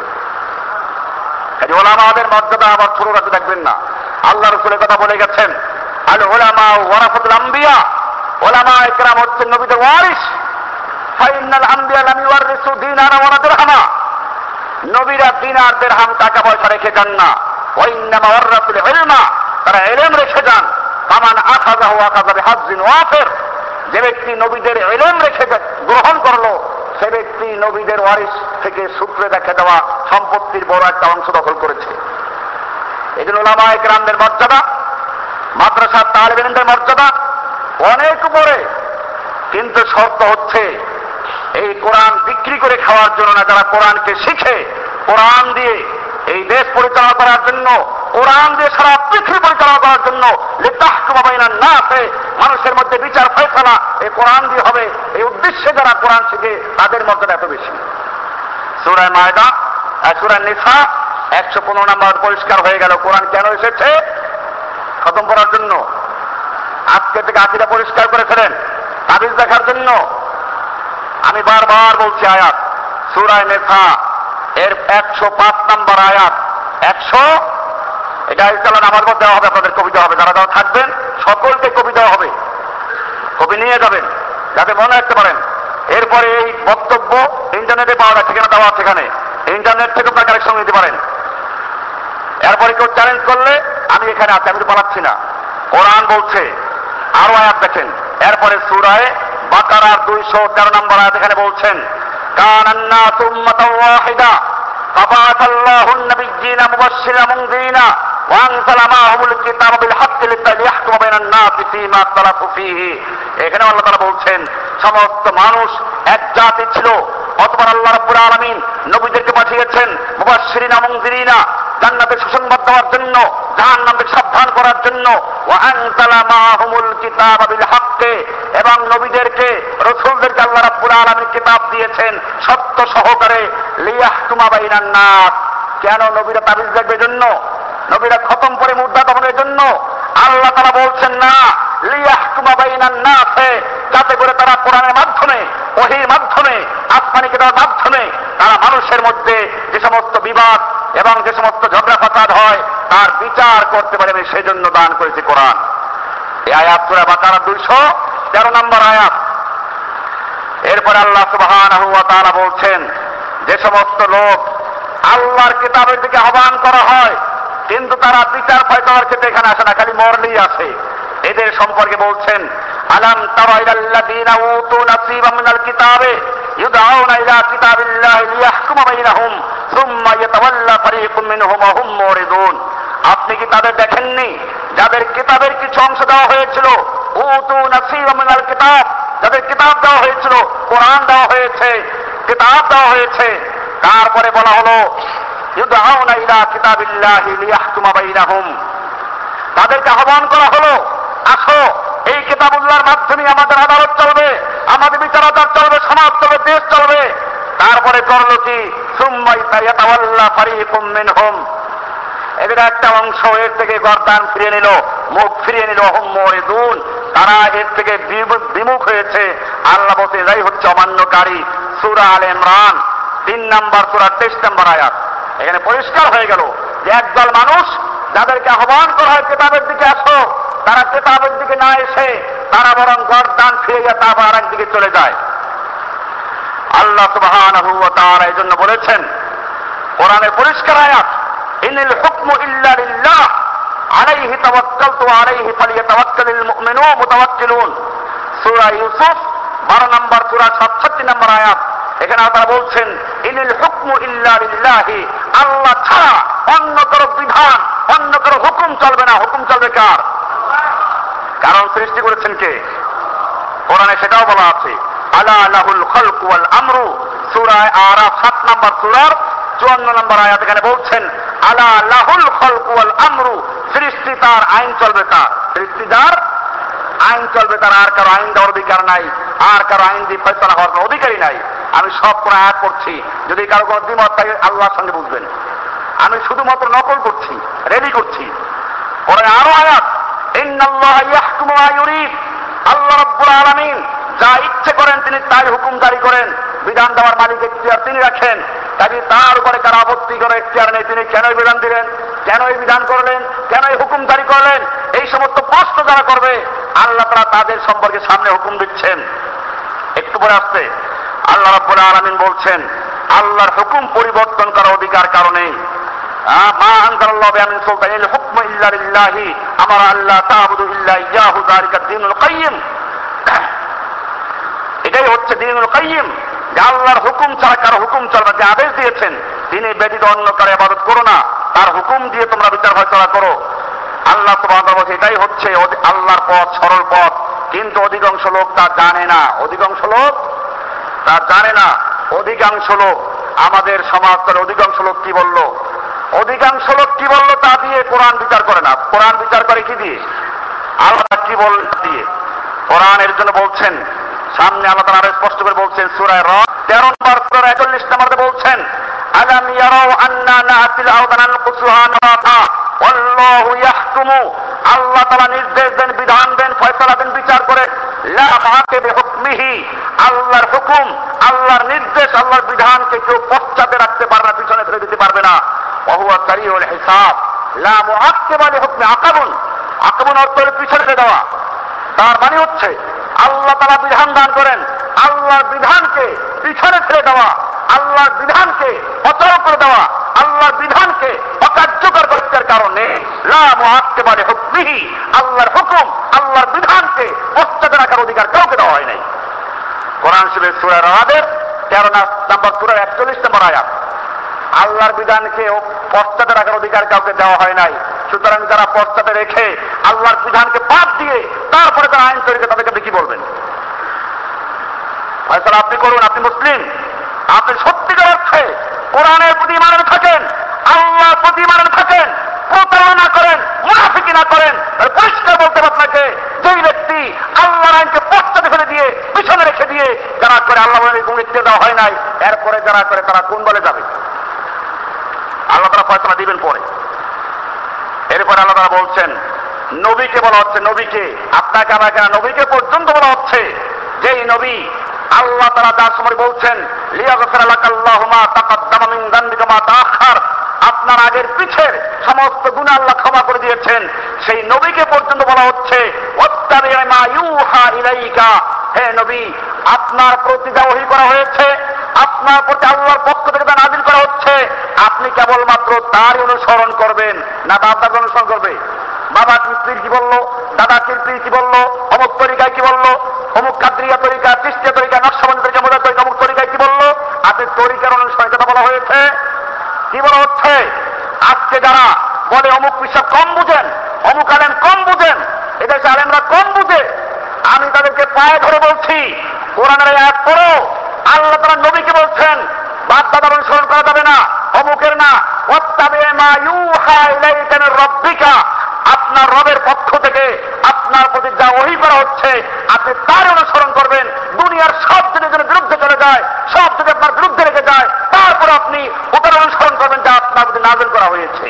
কাজে ওলামাদের মর্যাদা আবার ছোট রাখতে দেখবেন না। আল্লাহ রাসূলের কথা বলে গেছেন, আল উলামা ওয়ারাসাতুল আম্বিয়া, ওলামায়ে কেরাম হচ্ছেন নবীদের ওয়ারিস। ফাইনাল আম্বিয়া লাম ইওয়ারিসু দিনারা ওয়ালা দিরহামা, নবীরা দিনার দিরহাম টাকা পয়সা রেখে যান না। ওয়াইন্নামা ওয়ারাসাতুল ইলমা, তারা ইলম রেখে যান। ফামান আখাযাহু আখাযা বিহাজ্জিন ওয়াফির, যে ব্যক্তি নবীদের ইলম রেখে গ্রহণ করলো সে ব্যক্তি নবীদের ওয়ারিস থেকে সূত্রে দেখে দেওয়া সম্পত্তির বড় একটা অংশ দখল করেছে। এই জন্য ওলামায়ে কেরামদের মর্যাদা, মাদ্রাসার তালিব ইলমদের মর্যাদা অনেক উপরে। কিন্তু শর্ত হচ্ছে এই কোরআন বিক্রি করে খাওয়ার জন্য না, যারা কোরআনকে শিখে কোরআন দিয়ে এই দেশ পরিচালনা করার জন্য, কোরআন দিয়ে সারা পৃথিবী পরিচালনা করার জন্য, লিতাহকুমা বাইনান নাসি, মানুষের মধ্যে বিচার ফয়সালা এই কোরআন দিয়ে হবে। এই উদ্দেশ্যে যারা কোরআন শিখে তাদের মর্যাদা এত বেশি। সূরা মায়দা, সূরা নিসা 115 নম্বর পরিষ্কার হয়ে গেল কোরআন কেন এসেছে? খতম করার জন্য। আজকে থেকে আকীদা পরিষ্কার করে ফেলেন, তাবিজ দেখার জন্য। আমি বারবার বলছি আয়াত, সূরা নিসা এর 105 নম্বর আয়াত। 100 এটা ইনশাআল্লাহ নামাজ পড়ে দেওয়া হবে, আপনাদের কবি দেওয়া হবে। যারা যারা থাকবেন সকলকে কবি দেওয়া হবে, কবি নিয়ে যাবেন যাতে মনে রাখতে পারেন। এরপরে এই বক্তব্য ইন্টারনেটে পাওয়া যায়, সেখানে দেওয়া আছে, সেখানে ইন্টারনেট থেকে আপনারা কালেকশন নিতে পারেন। এরপরে কেউ চ্যালেঞ্জ করলে আমি এখানে আছি, আমি তো পালাচ্ছি না। কোরআন বলছে, আরো আয়াত দেখেন। এরপরে সূরায়ে বাকারার 213 নম্বর আয়াত এখানে বলছেন, কানান নাসু উম্মাতান ওয়াহিদা ফাবাআসাল্লাহু আন-নাবিয়্যিনা মুবাশশিরিনা মুনযিরিনা ওয়া আনজালা মা'হুমুল কিতাবা বিল হাক্কি লিয়াহকুমা বাইনান নাসি ফীমা ইখতালাফু ফীহি। এখানে আল্লাহ তাআলা বলছেন সমস্ত মানুষ এক জাতি ছিল, অথবা আল্লাহ রাব্বুল আলামিন নবীদেরকে পাঠিয়েছেন মুবাশশিরিনা মুনযিরিনা, জান্নাতে সুসংবাদ দেওয়ার জন্য, জাহান্নাম থেকে সাবধান করার জন্য। ওয়া আনজালা মা'হুমুল কিতাবা বিল হাক্কি, এবং নবীদেরকে রাসূলদেরকে আল্লাহ রাব্বুল আলামিন কিতাব দিয়েছেন সত্য সহকারে লিয়াহকুমা বাইনান নাস। কেন নবীরা তাবিজ দেখবে জন্য, নবীরা খতম করে মুদ্রা দহনের জন্য? আল্লাহ তাআলা বলছেন না, লিয়াহকুমা বাইনান নাস, যাতে করে তারা কোরআনের মাধ্যমে, ওহীর মাধ্যমে, আসমানী কিতাবের মাধ্যমে তারা মানুষের মধ্যে যে সমস্ত বিবাদ এবং যে সমস্ত ঝগড়া ফাসাদ হয় তার বিচার করতে পারে। আমি সেজন্য দান করেছি কোরআন। এই আয়াত সূরা বাকারা 213 নম্বর আয়াত। এরপরে আল্লাহ সুবহানাহু ওয়া তাআলা বলছেন, যে সমস্ত লোক আল্লাহর কিতাবের দিকে আহ্বান করা হয় কিন্তু তারা বিচার ফয়সালার ক্ষেত্রে এখানে আসে না, খালি মরলেই আসে, এদের সম্পর্কে বলছেন, আলাম তারা ইলাল্লাযীনা উতু নাসীবাম মিনাল কিতাবে ইউদআউনা ইলা কিতাবিল্লাহি লিয়াহকুমা বাইনাহুম সুম্মা ইয়াতাওয়াল্লা ফারীকুম মিনহুম ওয়া হুম মুরিদুন। আপনি কি তাদের দেখেননি যাদের কিতাবের কিছু অংশ দেওয়া হয়েছিল? উতু নাসীবাম মিনাল কিতাব, যাদের কিতাব দেওয়া হয়েছিল, কোরআন দেওয়া হয়েছে, কিতাব দেওয়া হয়েছে, তারপরে বলা হলো ইউদআউনা ইলা কিতাবিল্লাহি লিয়াহকুমা বাইনাহুম, তাদেরকে আহ্বান করা হলো, আসো এই কিতাবুল্লাহর মাধ্যমে আমাদের আদালত চলবে, আমাদের বিচার আচার চলবে, সমাজ চলবে, দেশ চলবে। তারপরে করলো কি, সুম্মা ইয়াতাওয়াল্লা ফারীকুম মিনহুম, এদের একটা অংশ এর থেকে গর্দান ফিরিয়ে নিল, মুখ ফিরিয়ে নিল, হুম মুরিদুন, তারা এর থেকে বিমুখ হয়েছে। আল্লাহ বলতে এরাই হচ্ছে অমান্যকারী। সূরা আলে ইমরান 3 নম্বর সূরা 23 নম্বর আয়াত। এখানে পরিষ্কার হয়ে গেল যে একদল মানুষ যাদেরকে আহ্বান করা হয় কিতাবের দিকে আসো, তারা কিতাবের দিকে না এসে তারা বরং গর্দান ফিরিয়ে তারপর আরেক দিকে চলে যায়। আল্লাহ সুবহানাহু ওয়া তাআলা এই জন্য বলেছেন, কোরআনের পরিষ্কার আয়াত, ইনিল হুকমু ইল্লা লিল্লাহ আলাইহি তাওয়াক্কালতু ওয়া আলাইহি ফালিয়াতাওয়াক্কালিল মুমিনুন মুতাওয়াক্কিলুন। সূরা ইউসুফ 12 নম্বর সূরা 67 নম্বর আয়াত। এখানে আল্লাহ বলছেন, ইনিল হুকমু ইল্লা লিল্লাহি, আল্লাহ ছাড়া অন্য কারো বিধান, অন্য কারো হুকুম চলবে না। হুকুম চলবে কার? কারণ সৃষ্টি করেছেন কে? কোরআনে সেটাও বলা আছে, আলা লাহুল খালকু ওয়াল আমরু। সূরা আরাফ 7 নম্বর সূরার 54 নম্বর আয়াত এখানে বলছেন, আলা লাহুল খালকু ওয়াল আমরু, সৃষ্টি তার, আইন চলবে তার, সৃষ্টিদার আইন চলবে তার, আর কারো আইন দেওয়ার অধিকার নাই, আর কারো আইন দিয়ে ফয়সালা হওয়ার কোনো অধিকারই নাই। আমি সব কোনো আয়াত করছি, যদি কারো কোনো দ্বিমত থাকে আল্লাহর সঙ্গে বুঝবেন, আমি শুধুমাত্র নকল করছি, রেডি করছি। পরে আরো আয়াত, ইন্নাল্লাহা ইয়াহকুমু মা ইউরিদ, আল্লাহ রাব্বুল আলামিন যা ইচ্ছে করেন তিনি তাই হুকুম জারি করেন। বিধান দেওয়ার মালিক এখতিয়ার তিনি রাখেন, কাজে তার উপরে কারো আপত্তি করে এখতিয়ার নেই। তিনি কেন বিধান দিলেন, কেন এই বিধান করলেন, কেন এই হুকুম জারি করলেন, এই সমস্ত প্রশ্ন যারা করবে আল্লাহ তাআলা তাদের সম্পর্কে সামনে হুকুম দিচ্ছেন। একটু পরে আসছে আল্লাহ রাব্বুল আলামিন বলছেন, আল্লাহর হুকুম পরিবর্তন করার অধিকার কারণে মা আনজালাল্লাহু বিহা মিন সুলতানিল হুকমু ইল্লা লিল্লাহি আমারা আল্লাহ তা'বুদু ইল্লা ইয়াহু যালিকা দ্বীনুল কাইয়্যিম। এটাই হচ্ছে দ্বীনুল কাইয়্যিম, যে আল্লাহর হুকুম ছাড়া কারো হুকুম চলবে। যে আদেশ দিয়েছেন তিনি ব্যতীত অন্য কারো ইবাদত করো না, তার হুকুম দিয়ে তোমরা বিচার ফয়সালা করো। আল্লাহ সুবহানাহু ওয়া তাআলা এটাই হচ্ছে আল্লাহর পথ, সরল পথ। কিন্তু অধিকাংশ লোক তা জানে না, অধিকাংশ লোক তা জানে না। অধিকাংশ লোক আমাদের সমাজ করে, অধিকাংশ লোক কি বলল, অধিকাংশ লোক কি বলল তা দিয়ে কোরআন বিচার করে না। কোরআন বিচার করে কি দিয়ে? আল্লাহ কি বলল দিয়ে। কোরআন এর জন্য বলছেন, সামনে আল্লাহ তাআলা আরো স্পষ্ট করে বলছেন সূরা রাদ 13 নম্বর সূরা 41 নম্বরে বলছেন, আলাম ইয়ারাউ আন্না না'তিল আরদা নানকুসুহা নারাতা ওয়াল্লাহু ইয়াহকুমু, আল্লাহ তাআলা নির্দেশ দেন, বিধান দেন, ফয়সালা দেন, বিচার করে। লা মা'কে বিহুকমিহি, আল্লাহর হুকুম, আল্লাহর নির্দেশ, আল্লাহর বিধানকে কেউ পশ্চাতে রাখতে পারবে না, পিছনে ফেলে দিতে পারবে না। ওয়া হুয়া সারিউল হিসাব। লা মুআক্কিবা লিহুকমি আকাবুন, আকাবুন অর্থ হলো পিছনে ফেলে দেওয়া। তার মানে হচ্ছে আল্লাহ তাআলা বিধান দান করেন, আল্লাহর বিধানকে পিছনে ফেলে দেওয়া, আল্লাহর বিধানকে অচল করে দেওয়া, আল্লাহর বিধানকে অকার্যকর করার কারণে লা মুআক্কিবা লিহুকমিহি, আল্লাহর হুকুম, আল্লাহর বিধানকে পশ্চাতে রাখার অধিকার কাউকে দেওয়া হয় নাই। কোরআন শরীফের সূরা রাদের 13 নম্বর সূরার 41 নম্বর আয়াত। আল্লাহর বিধানকে পশ্চাতে রাখার অধিকার কাউকে দেওয়া হয় নাই। সুতরাং যারা পশ্চাতে রেখে আল্লাহর বিধানকে বাদ দিয়ে তারপরে তারা আইন তৈরি করে, তাদেরকে আপনি কি বলবেন? ফয়সালা আপনি করুন, আপনি মুসলিম, আপনি সত্যিকার অর্থে কোরআনের প্রতি ইমান থাকেন, আল্লাহর প্রতি ইমান থাকেন, প্রতারণা করেন, মুনাফিকি না করেন। পরিষ্কার বলতে আপনাকে, যেই ব্যক্তি আল্লাহর আইনকে পশ্চাতে ফেলে দিয়ে পিছনে রেখে দিয়ে যারা করে আল্লাহ বলেন এরকম ইচ্ছে দেওয়া হয় নাই, এরপরে যারা করে তারা কোন দলে যাবে? আল্লাহ তাআলা ফয়সালা দিবেন পরে। এরপরে আল্লাহ তাআলা বলছেন নবীকে বলা হচ্ছে, নবীকে, আপনাকে আমাকে না, নবীকে পর্যন্ত বলা হচ্ছে, যেই নবী আল্লাহ তাআলা যার সময় বলছেন লিয়াগফিরা লাকাল্লাহু মা তাকাদ্দামা মিন যানবিকা মা তাআখার, আপনার আগের পিছের সমস্ত গুনাহ আল্লাহ ক্ষমা করে দিয়েছেন, সেই নবীকে পর্যন্ত বলা হচ্ছে ওয়াত্তাবি মা ইউহা ইলাইকা, হে নবী আপনার প্রতি যা ওহী করা হয়েছে, আপনার প্রতি আল্লাহর পক্ষ থেকে যা নাযিল করা হচ্ছে, আপনি কেবলমাত্র তারই অনুসরণ করবেন, না বাবার অনুসরণ করবে? বাবা পীর কি বললো, দাদা পীর কি বললো, অমুক তরিকায় কি বললো, অমুক কাদরিয়া তরিকা, চিশতিয়া তরিকা, নকশবন্দি তরিকা, মুজাহিদ তরিকা, অমুক তরিকায় কি বললো? আপনি তরিকার অনুসরণ কথা বলা হয়েছে। কি বলা হচ্ছে? আজকে যারা বলে অমুক পিসাব কম বুঝেন, অমুক আলেম কম বুঝেন, এদেশে আলেমরা কম বুঝে, আমি তাদেরকে পায়ে ধরে বলছি কোরআনের আয়াত পড়ো। আল্লাহ তাআলা নবীকে বলছেন বাপ দাদার অনুসরণ করা যাবে না, অমুকের না, ওয়াত্তাবি মা ইউহা ইলাইকা মির রাব্বিকা, আপনার রবের পক্ষ থেকে আপনার প্রতি যা ওহী করা হচ্ছে আপনি তার অনুসরণ করবেন। দুনিয়ার সব যদি বিরুদ্ধে চলে যায়, সব যদি আপনার বিরুদ্ধে রেখে যায়, তারপর আপনি ওটার অনুসরণ করবেন যা আপনার প্রতি নাযিল করা হয়েছে।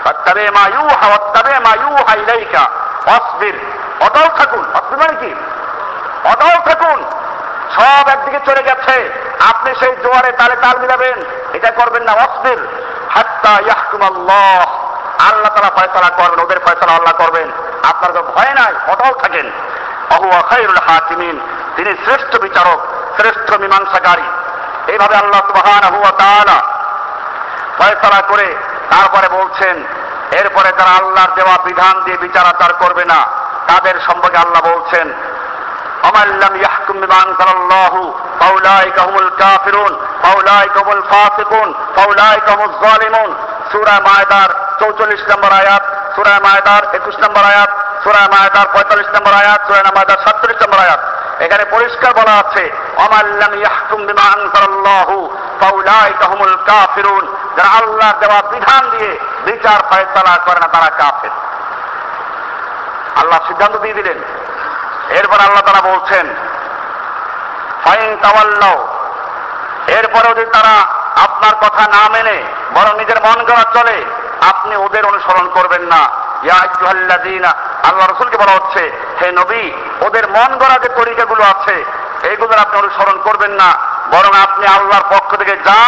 ওয়াত্তাবি মা ইউহা ওয়াত্তাবি মা ইউহা ইলাইকা ওয়াসবির, অটল থাকুন। অসবির মানে কি? অটল থাকুন। সব একদিকে চলে গেছে, আপনি সেই জোয়ারে তালে তাল মিলাবেন, এটা করবেন না। ওয়াসবির হাত্তা ইয়াহকুমাল্লাহ, আল্লাহ তাআলা ফয়সালা করবেন, ওদের ফয়সালা আল্লাহ করবেন, আপনার তো ভয় নাই, অটল থাকেন। ওয়া খায়রুল হাকিমিন, তিনি শ্রেষ্ঠ বিচারক, শ্রেষ্ঠ মীমাংসাকারী। এইভাবে আল্লাহ সুবহানাহু ওয়া তাআলা ফয়সালা করে তারপরে বলছেন, এরপরে তারা আল্লাহর দেওয়া বিধান দিয়ে বিচার আচার করবে না, তাদের সম্পর্কে আল্লাহ বলছেন ওমান লাম ইয়াহকুম বিমা আনজালাল্লাহু ফাউলাইকা হুমুল কাফিরুন ফাউলাইকা হুমুল ফাসিকুন ফাউলাইকা হুমুজ জালিমুন। সূরা মায়দার 44 নম্বর আয়াত, সূরা মায়দার 21 নম্বর আয়াত, সূরা মায়দার 45 নম্বর আয়াত, সূরা মায়দার 47 নম্বর আয়াত। এখানে পরিষ্কার বলা আছে ওমান লাম ইয়াহকুম বিমা আনজালাল্লাহু ফাউলাইকা হুমুল কাফিরুন, যারা আল্লাহর দেওয়া বিধান দিয়ে বিচার ফয়সালা করে না তারা কাফের। আল্লাহ সিদ্ধান্ত দিয়ে দিলেন। এরপর আল্লাহ তাআলা বলছেন ফাইন তাওয়াল্লাউ, এরপরে যদি তারা আপনার কথা না মেনে বরং নিজের মন গড়া চলে, আপনি ওদের অনুসরণ করবেন না। ইয়া আইয়ুহাল্লাযীনা, আল্লাহ রাসূলকে বলা হচ্ছে হে নবী, ওদের মন গড়া যে তরিকাগুলো আছে এইগুলোর আপনি অনুসরণ করবেন না, বরং আপনি আল্লাহর পক্ষ থেকে যা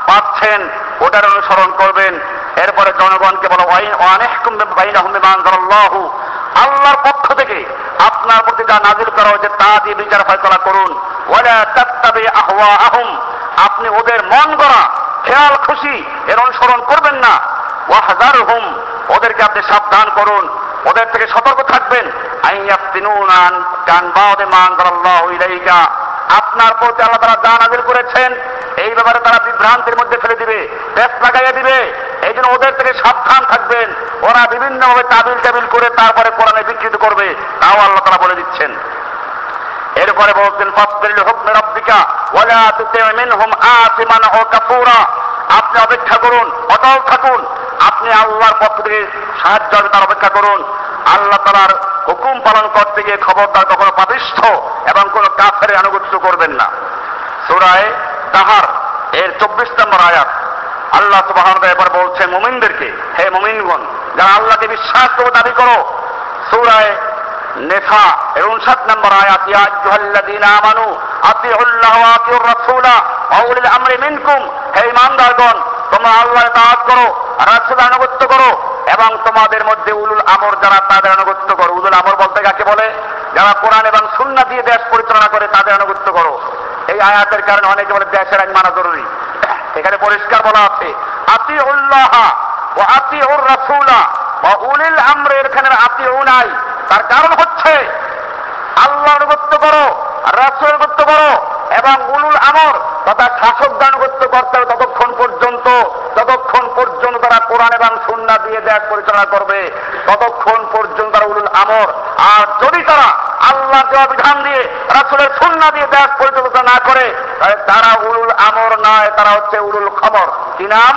পাচ্ছেন ওটার অনুসরণ করবেন। এরপরে জনগণকে বলা ওয়ানিহকুম বাইনাহুম বিমা আনজালাল্লাহু, আল্লাহর পক্ষ থেকে আপনার প্রতি যা নাযিল করা হয়েছে তা দিয়ে বিচার ফয়সালা করুন। ওয়ালা তাত্তাবি আহওয়াআহুম, আপনি ওদের মন গড়া খেয়াল খুশি এর অনুসরণ করবেন না। ওয়াহযারহুম, ওদেরকে আপনি সাবধান করুন, ওদের থেকে সতর্ক থাকবেন। আইয়াফতিনুনা আন বা'দি মা আনজালাল্লাহু ইলাইকা, আপনার প্রতি আল্লাহ তাআলা যা নাযিল করেছেন এই ব্যাপারে তারা বিভ্রান্তির মধ্যে ফেলে দিবে, পেট লাগাইয়া দিবে। এই জন্য ওদের থেকে সাবধান থাকবেন। ওরা বিভিন্নভাবে তাবিল করে তারপরে কোরআনে বিকৃত করবে, তাও আল্লাহ তাআলা বলে দিচ্ছেন। এরপরে বলছেন ফাসবির লিহুকমি রাব্বিকা ওয়ালা তুতি' মিনহুম আসিমান ওয়া কাফুরা, আপনি অপেক্ষা করুন, অটল থাকুন, আপনি আল্লাহর পক্ষ থেকে সাহায্য হবে তার অপেক্ষা করুন। আল্লাহ তাআলার হুকুম পালন করতে গিয়ে খবরদার কখনো পাপিষ্ঠ এবং কোনো কাফেরের আনুগত্য করবেন না। সূরা তাহার এর 24 নম্বর আয়াত আল্লাহ সুবহানাহু ওয়া তাআলা এবার বলছেন মুমিনদেরকে, হে মুমিনগণ যারা আল্লাহকে বিশ্বাস করে দাবি করো। সূরা নেসা এর 59 নম্বর আয়াত ইয়া আইয়ুহাল্লাযীনা আমানু আতিউল্লাহ ওয়া আতিউর রাসূলা ওয়া উলিল আমরি মিনকুম, হে ঈমানদারগণ তোমরা আল্লাহর ইতাআত করো, রাসূলের আনুগত্য করো এবং তোমাদের মধ্যে উলুল আমর যারা তাদের আনুগত্য করো। উলুল আমর বলতে কাকে বলে? যারা কোরআন এবং সুন্নাহ দিয়ে দেশ পরিচালনা করে তাদের আনুগত্য করো। এই আয়াতের কারণে অনেকে বলে দেশের আইন মানা জরুরি। এখানে পরিষ্কার বলা আছে আতিউল্লাহ ওয়া আতিউর রাসূলা ওয়া উলিল আমরি, এখানে আতিউ নাই। তার কারণ হচ্ছে আল্লাহর আনুগত্য করো, রাসূলের আনুগত্য করো এবং উলুল আমর তথা শাসকদের আনুগত্য করতে হবে ততক্ষণ পর্যন্ত তারা কোরআন এবং সুন্নাহ দিয়ে দেশ পরিচালনা করবে, ততক্ষণ পর্যন্ত তারা উলুল আমর। আর যদি তারা আল্লাহর দেওয়া বিধান দিয়ে রাসূলের সুন্নাহ দিয়ে দেশ পরিচালনা না করে তাহলে তারা উলুল আমর নয়, তারা হচ্ছে উলুল খমর। কি নাম?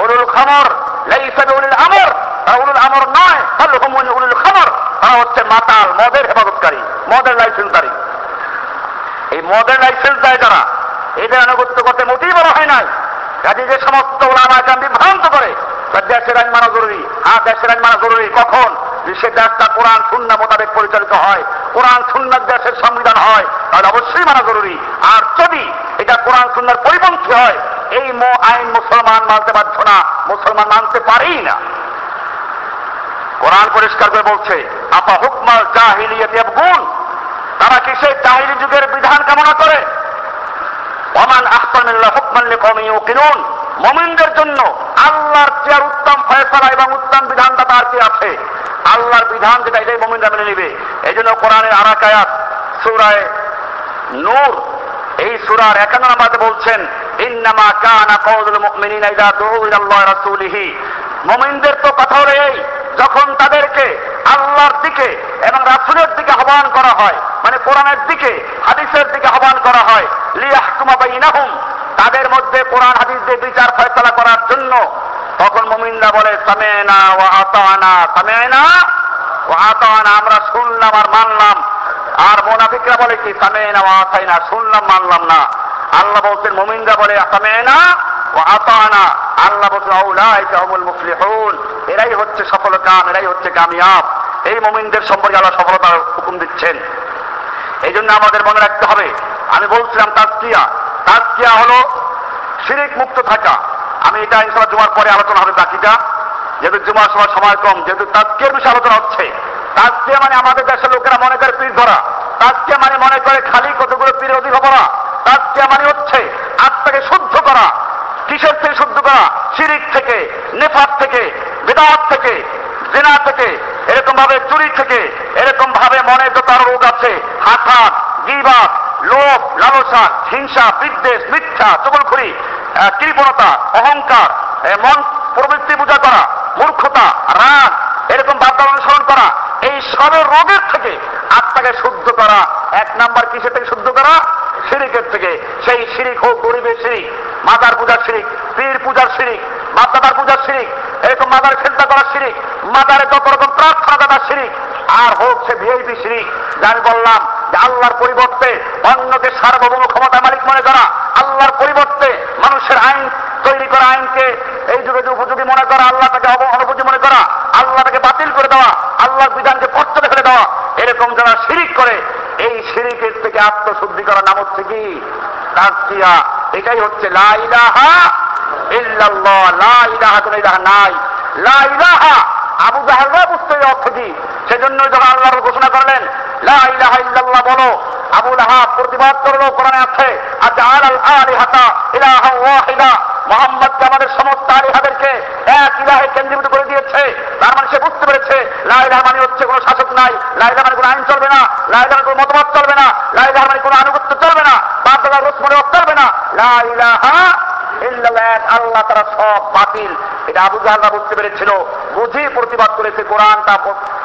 উলুল খমর। লাইসা বিউলুল আমর, তারা উলুল আমর নয়, বল হুম উলুল খমর, তারা হচ্ছে মাতাল, মদের হেফাজতকারী, মদের লাইসেন্সদারি। এই মদের লাইসেন্স দেয় যারা, এদের আনুগত্য করতে মোটেই বলা হয় নাই। কাজে যে সমস্ত ওলামা কেরাম বিভ্রান্ত করে দেশের আইন মানা জরুরি, দেশের আইন মানা জরুরি কখন? যে সে দেশটা কোরআন সুন্নাহ মোতাবেক পরিচালিত হয়, কোরআন সুন্নাহ দেশের সংবিধান হয়, তাহলে অবশ্যই মানা জরুরি। আর যদি এটা কোরআন সুন্নাহর পরিপন্থী হয়, এই আইন মুসলমান মানতে বাধ্য না, মুসলমান মানতে পারেই না। কোরআন পরিষ্কার করে বলছে, আপা হুকমাল জাহিলিয়াতি ইয়াবগুন, তারা কি সেই জাহিলি যুগের বিধান কামনা করে? ওমান আহসানু মিনাল্লাহি হুকমান লিকওমিন ইউকিনুন, মুমিনদের জন্য আল্লাহর চেয়ে উত্তম ফয়সালা এবং উত্তম বিধানটা তার কি আছে? আল্লাহর বিধান যেটা, এটাই মুমিনরা মেনে নেবে। এই জন্য কোরআনের আরেক আয়াত সূরা নূর, এই সূরার 51 নম্বরে বলছেন, ইন্নামা কানা কাউলুল মুমিনিনা ইযা দুউ ইলাল্লাহি ওয়া রাসূলিহি, মুমিনদের তো কথা হলো এই, যখন তাদেরকে আল্লাহর দিকে এবং রাসূলের দিকে আহ্বান করা হয়, মানে কোরআনের দিকে হাদিসের দিকে আহ্বান করা হয়, লিয়াহকুমা বাইনাহুম, তাদের মধ্যে কোরআন হাদিস দিয়ে বিচার ফয়সালা করার জন্য, তখন মুমিনরা বলে সামি'না ওয়া আতা'না, সামি'না ওয়া আতা'না, আমরা শুনলাম আর মানলাম। আর মুনাফিকরা বলে কি? সামি'না ওয়া আতা'না, শুনলাম মানলাম না। আল্লাহ বলছেন মুমিনরা বলে সামি'না ওয়া আতা'না, আল্লাহ বলছেন উলাইকা হুমুল মুফলিহুন, এরাই হচ্ছে সফল কাম, এরাই হচ্ছে কামিয়াব। এই মুমিনদের সম্পর্কে আল্লাহ সফলতার হুকুম দিচ্ছেন। এই জন্য আমাদের মনে রাখতে হবে, আমি বলছিলাম তাজকিয়া হলো শিরিক মুক্ত থাকা। আমি এটা ইনশাআল্লাহ জুমার পরে আলোচনা হবে বাকিটা, যেহেতু জুমার সময় কম, যেহেতু তাজকিয়ার বিষয়ে আলোচনা হচ্ছে। তাজকিয়া মানে আমাদের দেশের লোকেরা মনে করে পীর ধরা, তাজকিয়া মানে মনে করে খালি কতগুলো পীরের অধিক হবরা। তাজকিয়া মানে হচ্ছে আত্মাকে শুদ্ধ করা। কিসের থেকে শুদ্ধ করা? শিরিক থেকে, নেফাক থেকে, বিদআত থেকে, জিনা থেকে, এরকম ভাবে চুরি থেকে, এরকম ভাবে মনে যত রোগ আছে, হাসাদ, গীবত, লোভ, লালসা, হিংসা, বিদ্বেষ, মিথ্যা, চগলখড়ি, কৃপণতা, অহংকার, মন প্রবৃত্তি পূজা করা, মূর্খতা, রাগ, এরকম বাধ্যতা অনুসরণ করা, এই সবের রোগের থেকে আত্মাকে শুদ্ধ করা। এক নাম্বার কিসের থেকে শুদ্ধ করা? শিরিকের থেকে। সেই শিরিক হোক গরিবের শিরিক, মাজার পূজার শিরিক, পীর পূজার শিরিক, বাপদাদার পূজার শিরিক, এরকম মাজার খেলতা করার শিরিক, মাজারে যত রকম প্রার্থনা দাদার শিরিক, আর হোক সে ভিআইপি শিরিক, যা আমি বললাম যে আল্লাহর পরিবর্তে অন্যকে সার্বভৌম ক্ষমতার মালিক মনে করা, আল্লাহর পরিবর্তে মানুষের আইন তৈরি করা, আইনকে এই যুগে যে উপযোগী মনে করা, আল্লাহ তাকে অনুপযোগী মনে করা, আল্লাহ তাকে বাতিল করে দেওয়া, আল্লাহর বিধানকে পশ্চাতে ফেলে দেওয়া, এরকম যারা শিরিক করে, এই শিরিকের থেকে আত্মশুদ্ধি করার নাম হচ্ছে কি? তাজকিয়া। এটাই হচ্ছে লা ইলাহা ইল্লাল্লাহ, লা ইলাহা, কোন ইলাহা নাই, লা ইলাহা। আবু জাহেলরা বুঝতে অর্থ কি, সেজন্য যখন আল্লাহ ঘোষণা করলেন লা ইলাহা ইল্লাল্লাহ বলো, আবু লাহাব প্রতিবাদ করলো, কোরআনে আছে আজআলাল আলিহাতা ইলাহান ওয়াহিদা, মুহাম্মদকে আমাদের সমস্ত আলিহাদেরকে এক ইলাহে কেন্দ্রীভূত করে দিয়েছে। তার মানে সে বুঝতে পেরেছে লা ইলাহা মানে হচ্ছে কোনো শাসক নাই, লা ইলাহা মানে কোনো আইন চলবে না, লা ইলাহা মানে কোনো মতবাদ চলবে না, লা ইলাহা মানে কোনো আনুগত্য চলবে না, বাপদাদা রসুল চলবে না, লা ইলাহা ইল্লাল্লাহ, আল্লাহ তারা সব বাতিল। এটা আবু জাহল বুঝতে পেরেছিল, বুঝে প্রতিবাদ করেছে, কোরআনটা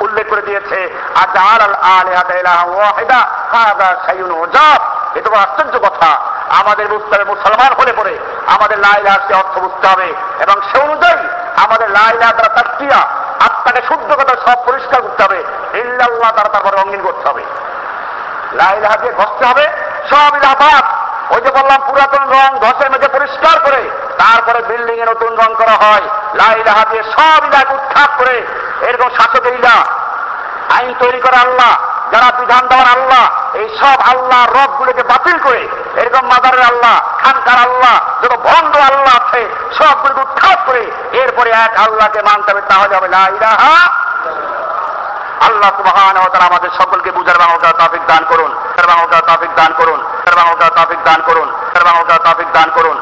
উল্লেখ করে দিয়েছে আজআলাল আলিহাতা ইলাহান ওয়াহিদা হাযা শাইউন উজাব। এটা বড় আশ্চর্য কথা। আমাদের বুঝতে হবে, মুসলমান হলে পরে আমাদের লা ইলাহার অর্থ বুঝতে হবে, এবং সে অনুযায়ী আমাদের লা ইলাহা দ্বারা তাজকিয়া, আত্মাকে শুদ্ধ কথা সব পরিষ্কার করতে হবে, ইল্লাল্লাহ দ্বারা তারপরে রঙিন করতে হবে। লা ইলাহা দিয়ে ঘষতে হবে সব ইলাহাবাদ। ওই যে বললাম পুরাতন রং ঘষে মেঝে পরিষ্কার করে তারপরে বিল্ডিং এ নতুন রং করা হয়। লা ইলাহা দিয়ে সব ইলাহাকে উৎখাত করে, এরকম শাসকের ইলাহ, আইন তৈরি করা আল্লাহ, যারা বিধান দেওয়ার আল্লাহ, এই সব আল্লাহ রব গুলোকে বাতিল করে এরকম মাজারের আল্লাহ, খানকার আল্লাহ, যত ভণ্ড আল্লাহ আছে সবগুলোকে উৎখাত করে এরপরে এক আল্লাহকে মানতে হবে, তাহলে হবে লা ইলাহা। আল্লাহ সুবহানাহু ওয়া তাআলা আমাদের সকলকে বুঝার এবং বোঝার তৌফিক দান করুন, তৌফিক দান করুন, তৌফিক দান করুন, তৌফিক দান করুন।